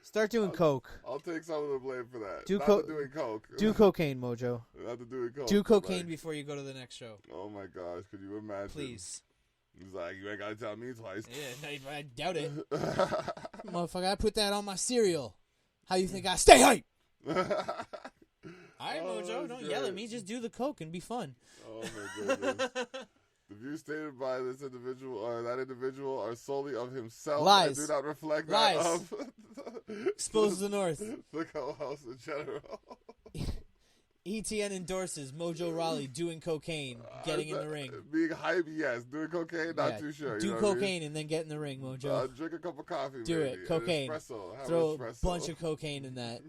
Start doing coke. I'll take some of the blame for that. Do Not co- to doing coke. Do cocaine, Mojo. Not to doing coke. Do cocaine like, before you go to the next show. Oh my gosh, could you imagine? Please. He's like, you ain't gotta tell me twice. Yeah, I doubt it. Motherfucker, I put that on my cereal. How you think I stay hype? All right, Mojo, don't yell at me. Just do the coke and be fun. Oh my goodness. The views stated by this individual or that individual are solely of himself Lies. and do not reflect Lies. that of Expose the North. the co-host in general. ETN endorses Mojo Raleigh doing cocaine, getting in the ring. Being hype, yes. Doing cocaine, not Yeah. too sure. Do you know what I mean? cocaine and then get in the ring, Mojo. Drink a cup of coffee, Do maybe. it. Cocaine. An espresso. Have Throw an a espresso. bunch of cocaine in that.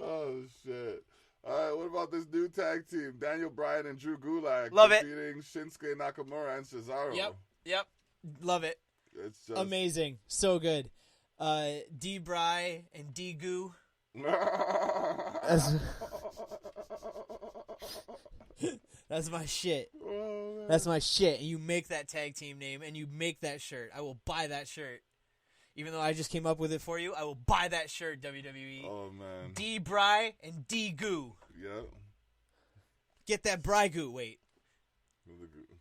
Oh, shit. All right, what about this new tag team? Daniel Bryan and Drew Gulak Love it. defeating Shinsuke Nakamura and Cesaro. Yep. Love it. It's just... Amazing. So good. D. Bry and D. Goo. That's my shit. Oh, That's my shit. And you make that tag team name and you make that shirt. I will buy that shirt. Even though I just came up with it for you, I will buy that shirt, WWE. oh, man. D. Bry and D. Goo. Yep. Get that Bry Goo. Wait.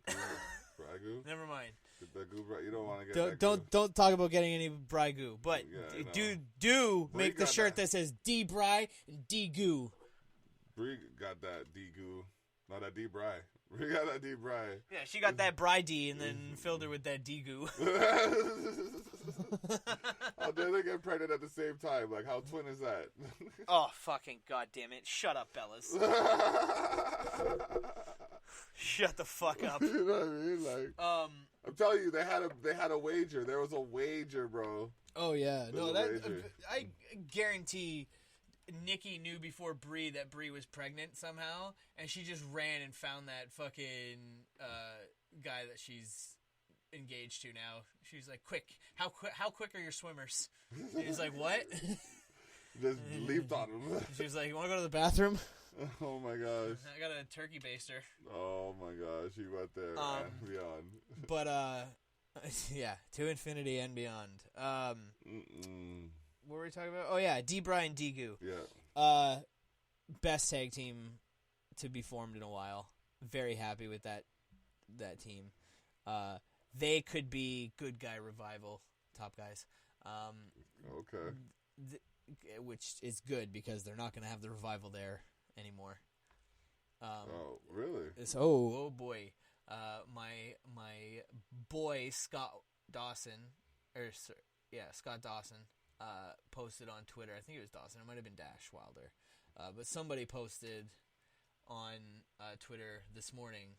Bragu? Never mind. Get that goo, you don't want to get that Don't talk about getting any Bry Goo. But Yeah, I do Brie make the got shirt that. that says D. Bry and D. Goo. Brie got that D goo. Not that D Bry. Brie got that D Bry. Yeah, she got that Bry D and then filled her with that D. Goo. How dare they get pregnant at the same time? Like, how twin is that? Oh, fucking goddamn it. Shut up, Bellas. Shut the fuck up. You know what I mean? Like, I'm telling you, they had a wager. There was a wager, bro. Oh yeah, no, There's a wager. I guarantee Nikki knew before Brie that Brie was pregnant somehow, and she just ran and found that fucking guy that she's engaged to now. She's like, "Quick, how quick are your swimmers?" And he's like, "What?" Just leaped on him. She was like, "You want to go to the bathroom?" Oh my gosh. I got a turkey baster. Oh my gosh, he went there and beyond. But yeah, to infinity and beyond. What were we talking about? Oh yeah, D. Bry and D. Goo. Yeah. Best tag team to be formed in a while. Very happy with that team. They could be good guy revival top guys. Okay. Which is good because they're not going to have the revival there anymore. Oh, really? Oh boy. My boy Scott Dawson, Scott Dawson, posted on Twitter. I think it was Dawson. It might have been Dash Wilder, but somebody posted on Twitter this morning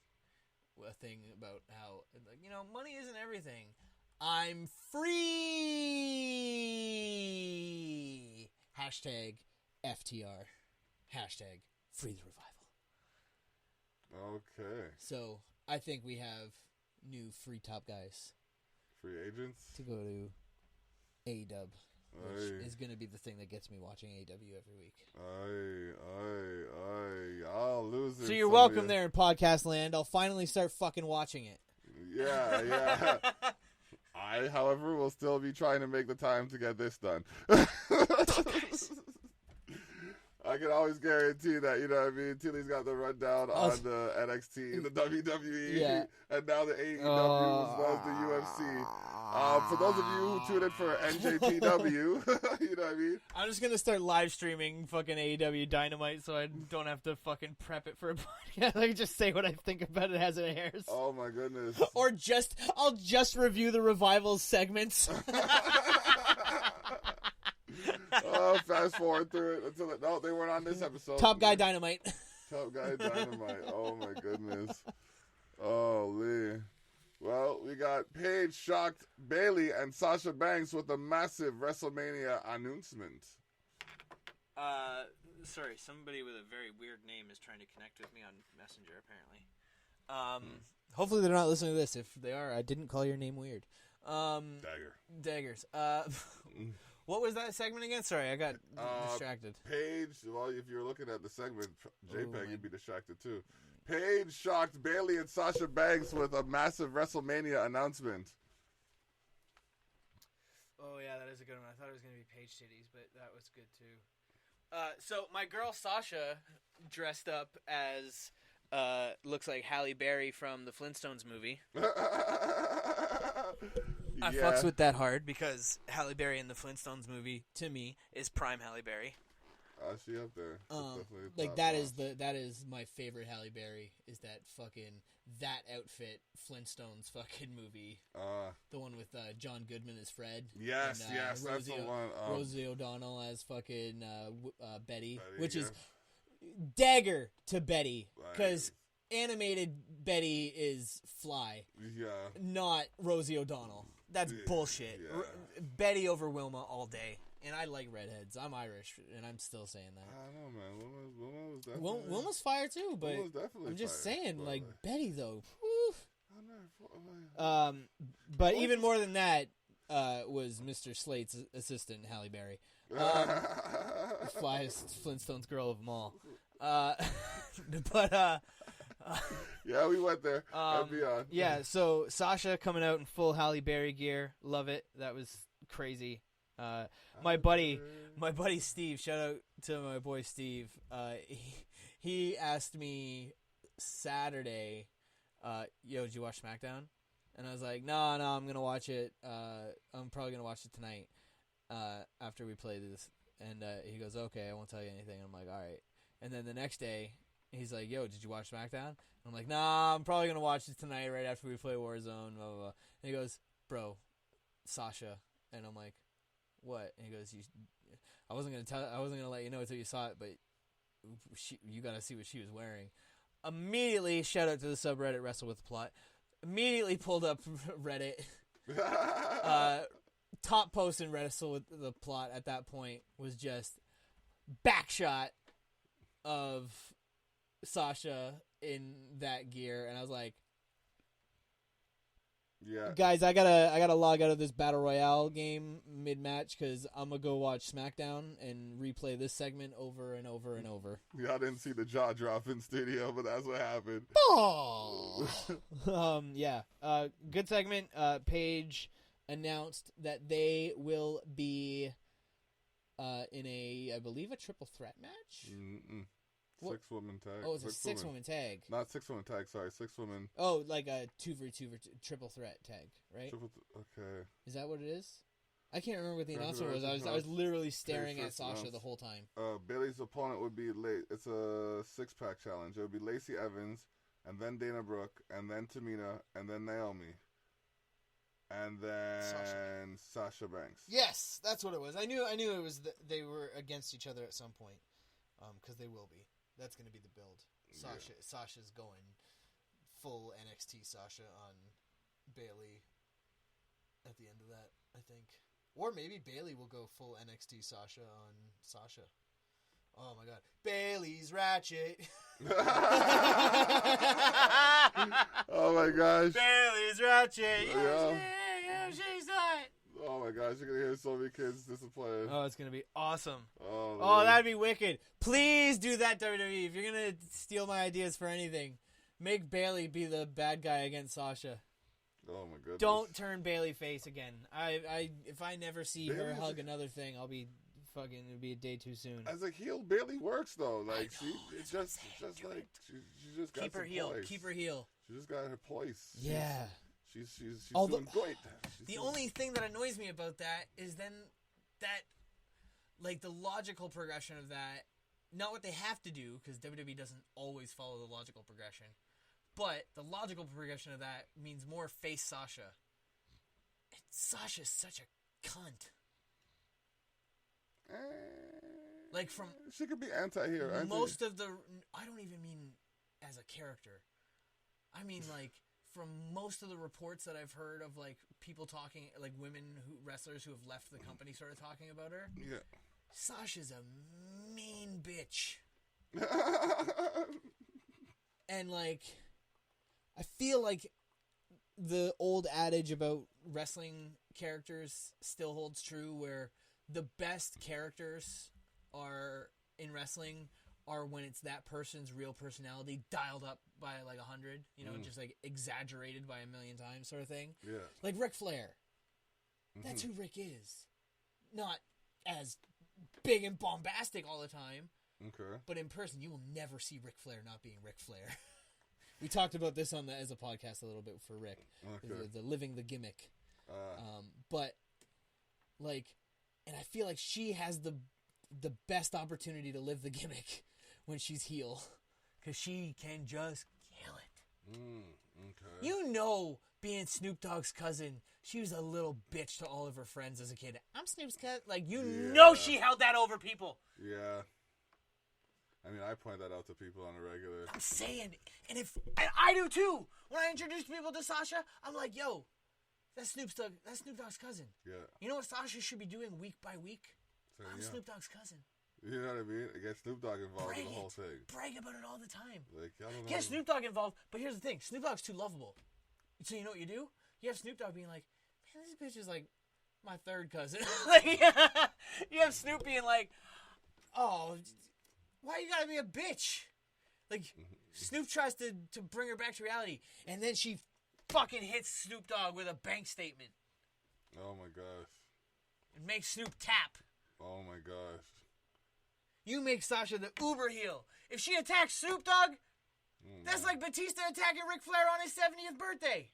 a thing about how, like, money isn't everything. I'm free. Hashtag FTR. Hashtag free the revival. Okay. So I think we have new free top guys Free agents? to go to AEW, which Aye. is going to be the thing that gets me watching AEW every week. I'll lose it. So you're welcome there in podcast land. I'll finally start fucking watching it. Yeah. I, however, will still be trying to make the time to get this done. I can always guarantee that, you know what I mean? Thili's got the rundown on the NXT, the WWE, and now the AEW as well as the UFC. For those of you who tuned in for NJPW, you know what I mean? I'm just going to start live streaming fucking AEW Dynamite so I don't have to fucking prep it for a podcast. I can just say what I think about it as it airs. Oh my goodness. Or I'll just review the Revival segments. Fast forward through it until no, they weren't on this episode. Top Guy Dynamite. Top Guy Dynamite. Oh my goodness. Oh, Lee. Well, we got Paige shocked Bailey and Sasha Banks with a massive WrestleMania announcement. Sorry, somebody with a very weird name is trying to connect with me on Messenger, apparently. Hopefully they're not listening to this. If they are, I didn't call your name weird. Daggers. What was that segment again? Sorry, I got distracted. Paige, well, if you're looking at the segment, JPEG, you'd be distracted too. Paige shocked Bailey and Sasha Banks with a massive WrestleMania announcement. Oh, yeah, that is a good one. I thought it was going to be Paige titties, but that was good too. So my girl Sasha dressed up as, looks like Halle Berry from the Flintstones movie. I fucks with that hard because Halle Berry in the Flintstones movie, to me, is prime Halle Berry. She up there. Like that is my favorite Halle Berry, is that outfit Flintstones fucking movie. The one with John Goodman as Fred. Yes, and, yes, that's the one. Rosie O'Donnell as fucking Betty, which is dagger to Betty, because animated Betty is Fly. Yeah. Not Rosie O'Donnell. That's bullshit. Yeah. Betty over Wilma all day. And I like redheads. I'm Irish, and I'm still saying that. I don't know, man. Wilma was definitely... Wilma's fire, too, but I'm just saying, like, Betty, though. But even more than that was Mr. Slate's assistant, Halle Berry. Flyest Flintstones girl of them all. Yeah, we went there. And beyond. Yeah, so Sasha coming out in full Halle Berry gear. Love it. That was crazy. My buddy Steve, shout out to my boy Steve. He asked me Saturday, yo, did you watch SmackDown? And I was like, no, I'm gonna watch it. I'm probably gonna watch it tonight after we play this. And he goes, okay, I won't tell you anything. And I'm like, all right. And then the next day, he's like, yo, did you watch SmackDown? And I'm like, nah, I'm probably gonna watch it tonight right after we play Warzone. Blah blah blah. And he goes, bro, Sasha. And I'm like, what? And he goes, I wasn't gonna let you know until you saw it, but you gotta see what she was wearing. Immediately, shout out to the subreddit Wrestle with the Plot. Immediately pulled up Reddit. Top post in Wrestle with the Plot at that point was just backshot of Sasha in that gear, and I was like, yeah, guys, I gotta log out of this Battle Royale game mid-match because I'm gonna go watch SmackDown and replay this segment over and over and over. Yeah, I didn't see the jaw drop in studio, but that's what happened. Oh! Yeah. Good segment. Paige announced that they will be in I believe, a triple threat match? Mm-mm. Six-woman tag. Oh, it's a six-woman tag. Not six-woman tag, sorry. Six-woman... Oh, like a 2v2 triple threat tag, right? Okay. Is that what it is? I can't remember what the announcement was. I was literally staring at Sasha the whole time. Bailey's opponent would be... It's a six-pack challenge. It would be Lacey Evans, and then Dana Brooke, and then Tamina, and then Naomi. And then Sasha Banks. Yes, that's what it was. I knew it was they were against each other at some point, because they will be. That's going to be the build. Sasha's going full NXT Sasha on Bailey at the end of that, I think. Or maybe Bailey will go full NXT Sasha on Sasha. Oh my god. Bailey's Ratchet. Oh my gosh. Bailey's Ratchet. Yeah. She's not. Oh my gosh, you're going to hear so many kids disappointed. Oh, it's going to be awesome. Oh, that'd be wicked. Please do that, WWE. If you're going to steal my ideas for anything, make Bailey be the bad guy against Sasha. Oh my goodness. Don't turn Bailey face again. If I never see her hug another thing, I'll be fucking, it'll be a day too soon. As a heel, Bailey works though. Like she just got keep her heel. Poise. Keep her heel. She just got her place. Yeah. She's doing great. The only thing that annoys me about that is then that, like, the logical progression of that, not what they have to do, because WWE doesn't always follow the logical progression, but the logical progression of that means more face Sasha. And Sasha's such a cunt. Like, from... She could be anti-hero. Most of the... I don't even mean as a character. I mean, like... From most of the reports that I've heard of, like, people talking, like, wrestlers who have left the company started talking about her. Yeah. Sasha's a mean bitch. And, like, I feel like the old adage about wrestling characters still holds true, where the best characters are in wrestling are when it's that person's real personality dialed up by like 100, you know, just like exaggerated by 1,000,000 times sort of thing. Yeah. Like Ric Flair. That's who Rick is. Not as big and bombastic all the time. Okay. But in person, you will never see Ric Flair not being Ric Flair. We talked about this on as a podcast a little bit for Rick. Okay. The living the gimmick. But like, and I feel like she has the best opportunity to live the gimmick when she's heel, because she can just kill it. Okay. You know, being Snoop Dogg's cousin, she was a little bitch to all of her friends as a kid. I'm Snoop's cousin. Like, you know she held that over people. Yeah. I mean, I point that out to people on a regular. I'm saying, and I do too. When I introduce people to Sasha, I'm like, yo, that's Snoop Dogg's cousin. Yeah. You know what Sasha should be doing week by week? So, I'm Snoop Dogg's cousin. You know what I mean? Get Snoop Dogg involved in the whole thing. Brag about it all the time. Like, I don't know. Get Snoop Dogg involved, but here's the thing. Snoop Dogg's too lovable. So you know what you do? You have Snoop Dogg being like, man, this bitch is like my third cousin. Like, you have Snoop being like, oh, why you gotta be a bitch? Like, Snoop tries to bring her back to reality, and then she fucking hits Snoop Dogg with a bank statement. Oh my gosh. It makes Snoop tap. Oh my gosh. You make Sasha the uber heel. If she attacks Snoop Dogg, that's like Batista attacking Ric Flair on his 70th birthday.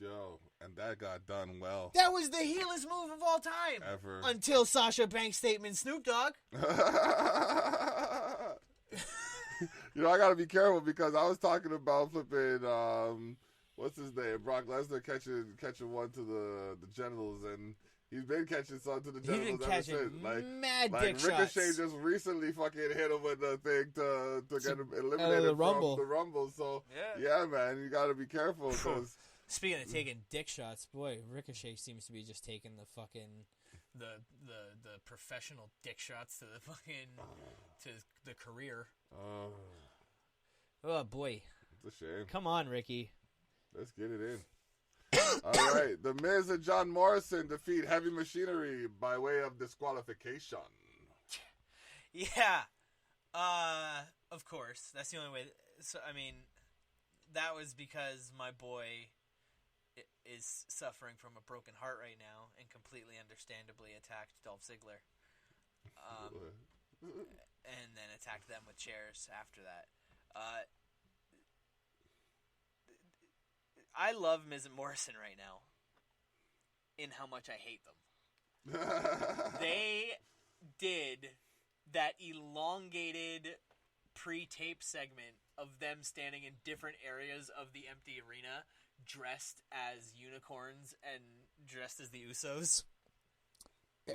Yo, and that got done well. That was the heelest move of all time. Ever. Until Sasha bank statement Snoop Dogg. You know, I gotta be careful because I was talking about flipping, what's his name? Brock Lesnar catching one to the genitals, and he's been catching some to the genitals ever since. Mad dick Ricochet shots. just recently fucking hit him with the thing to get him eliminated Rumble. from the Rumble. So yeah, man, you gotta be careful because. Speaking of taking dick shots, boy, Ricochet seems to be just taking the fucking the professional dick shots to the fucking to the career. Oh boy, it's a shame. Come on, Ricky. Let's get it in. All right, The Miz and John Morrison defeat Heavy Machinery by way of disqualification. Yeah, of course. That's the only way. So I mean, that was because my boy is suffering from a broken heart right now and completely understandably attacked Dolph Ziggler. And then attacked them with chairs after that. I love Miz and Morrison right now in how much I hate them. They did that elongated pre-tape segment of them standing in different areas of the empty arena dressed as unicorns and dressed as the Usos.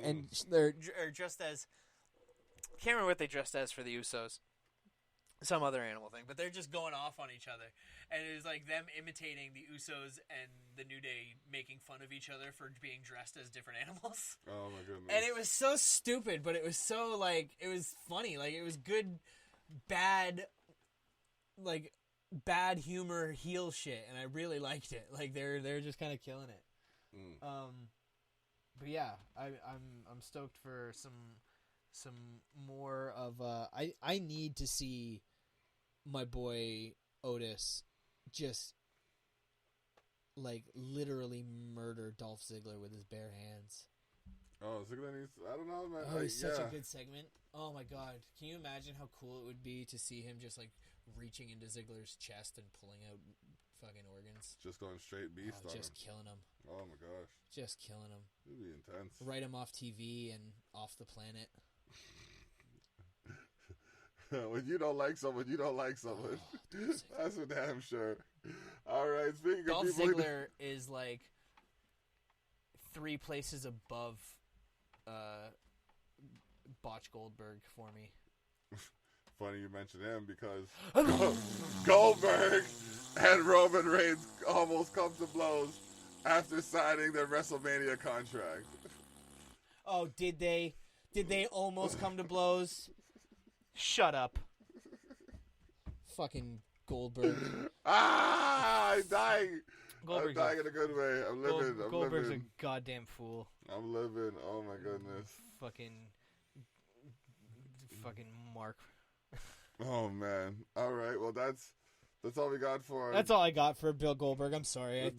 And they're dressed as... I can't remember what they dressed as for the Usos. Some other animal thing. But they're just going off on each other. And it was like them imitating the Usos and the New Day making fun of each other for being dressed as different animals. Oh my goodness. And it was so stupid, but it was so, like, it was funny. Like, it was good, bad humor heel shit, and I really liked it. Like, they're just kind of killing it. But yeah, I'm stoked for some more of I need to see my boy Otis just like literally murder Dolph Ziggler with his bare hands. Oh, Ziggler needs... I don't know, man. Oh, he's such a good segment. Oh my god, can you imagine how cool it would be to see him just like reaching into Ziggler's chest and pulling out fucking organs? Just going straight beast on just him. killing him. Oh my gosh. Just killing him. It'd be intense. Write him off TV and off the planet. When you don't like someone, you don't like someone. That's for damn sure. All right, speaking Dolph of people... Ziggler is like 3 places above Botch Goldberg for me. Funny you mention him because Goldberg and Roman Reigns almost come to blows after signing their WrestleMania contract. Oh, did they? Did they almost come to blows? Shut up. Fucking Goldberg. I'm dying. I'm dying in a good way. I'm living. I'm Goldberg's living. a goddamn fool. I'm living. Oh my goodness. Fucking Mark. Oh man. All right. Well, that's all we got for. That's all I got for Bill Goldberg. I'm sorry. I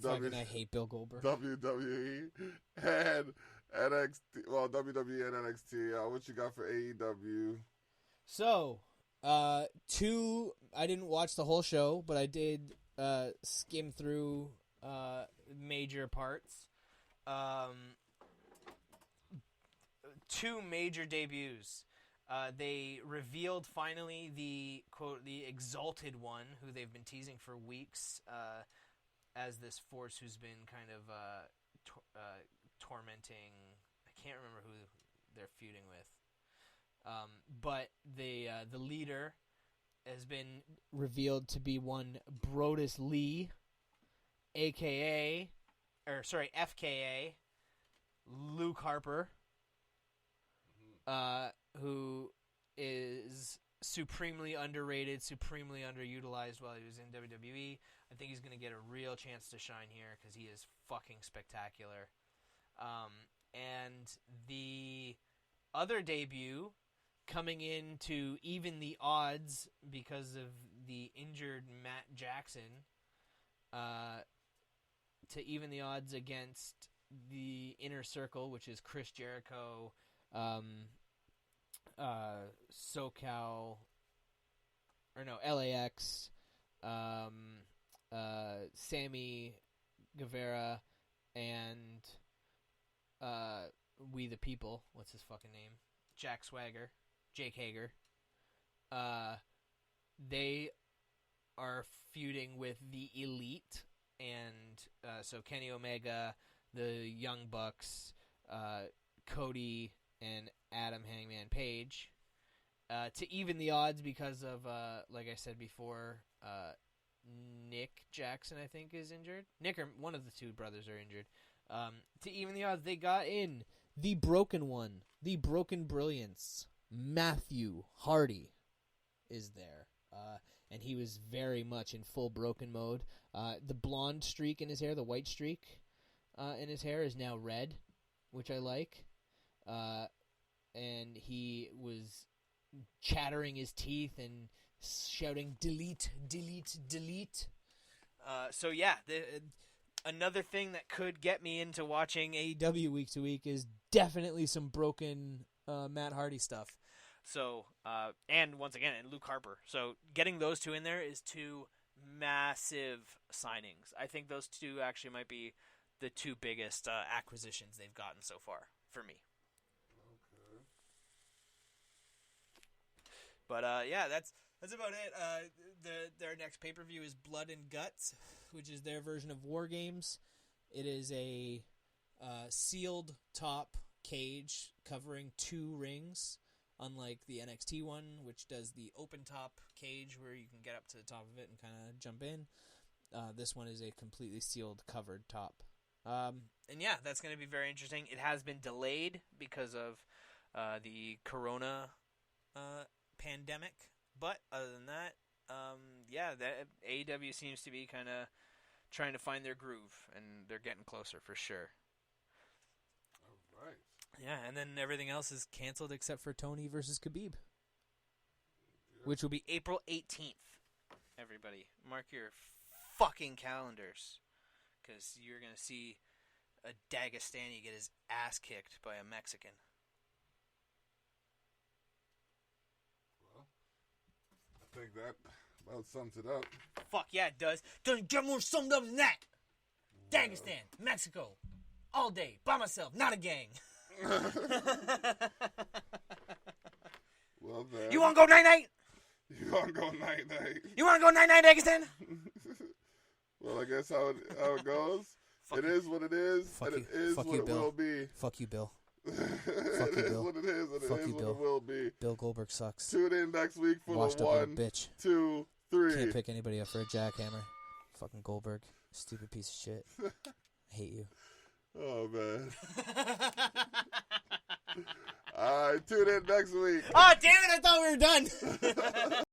hate Bill Goldberg. WWE and NXT. Well, WWE and NXT. What you got for AEW? So, I didn't watch the whole show, but I did skim through major parts. Two major debuts. They revealed finally the Exalted One, who they've been teasing for weeks as this force who's been kind of tormenting. I can't remember who they're feuding with. But the leader has been revealed to be one Brodus Lee, FKA Luke Harper, who is supremely underrated, supremely underutilized while he was in WWE. I think he's going to get a real chance to shine here because he is fucking spectacular. And the other debut, coming in to even the odds because of the injured Matt Jackson, to even the odds against the Inner Circle, which is Chris Jericho, LAX, Sammy Guevara, and We the People. What's his fucking name? Jake Hager. They are feuding with the Elite, and so Kenny Omega, the Young Bucks, Cody, and Adam Hangman Page, to even the odds because of, like I said before, Nick Jackson, I think, is injured. Nick or one of the two brothers are injured. To even the odds, they got in the Broken One, the Broken Brilliance. Matthew Hardy is there, and he was very much in full broken mode. The blonde streak in his hair, the white streak in his hair, is now red, which I like. And he was chattering his teeth and shouting, "Delete, delete, delete." So yeah, another thing that could get me into watching AEW week to week is definitely some broken Matt Hardy stuff. So, and once again, and Luke Harper. So getting those two in there is two massive signings. I think those two actually might be the two biggest acquisitions they've gotten so far for me. Okay. But yeah, that's about it. Their next pay-per-view is Blood and Guts, which is their version of War Games. It is a sealed top cage covering 2 rings, unlike the NXT one, which does the open top cage where you can get up to the top of it and kind of jump in. This one is a completely sealed, covered top. And yeah, that's going to be very interesting. It has been delayed because of the corona pandemic. But other than that, AEW seems to be kind of trying to find their groove, and they're getting closer for sure. All right. Yeah, and then everything else is canceled except for Tony versus Khabib, which will be April 18th. Everybody, mark your fucking calendars, because you're going to see a Dagestani get his ass kicked by a Mexican. Well, I think that about sums it up. Fuck yeah, it does. Doesn't get more summed up than that. Wow. Dagestan, Mexico, all day, by myself, not a gang. Well then. You want to go night-night? You want to go night-night? You want to go night-night, Dagestan? Well, I guess how it goes. Fuck it you. is what it is, Fuck and you. it is Fuck what you, it Bill. will be. Fuck you, Bill. It Fuck you, is Bill. what it is, and Fuck it is you, what Bill. it will be. Bill Goldberg sucks. Tune in next week for Washed the up little 1, bitch. 2, 3. Can't pick anybody up for a jackhammer. Fucking Goldberg. Stupid piece of shit. I hate you. Oh, man. All right, tune in next week. Oh, damn it, I thought we were done.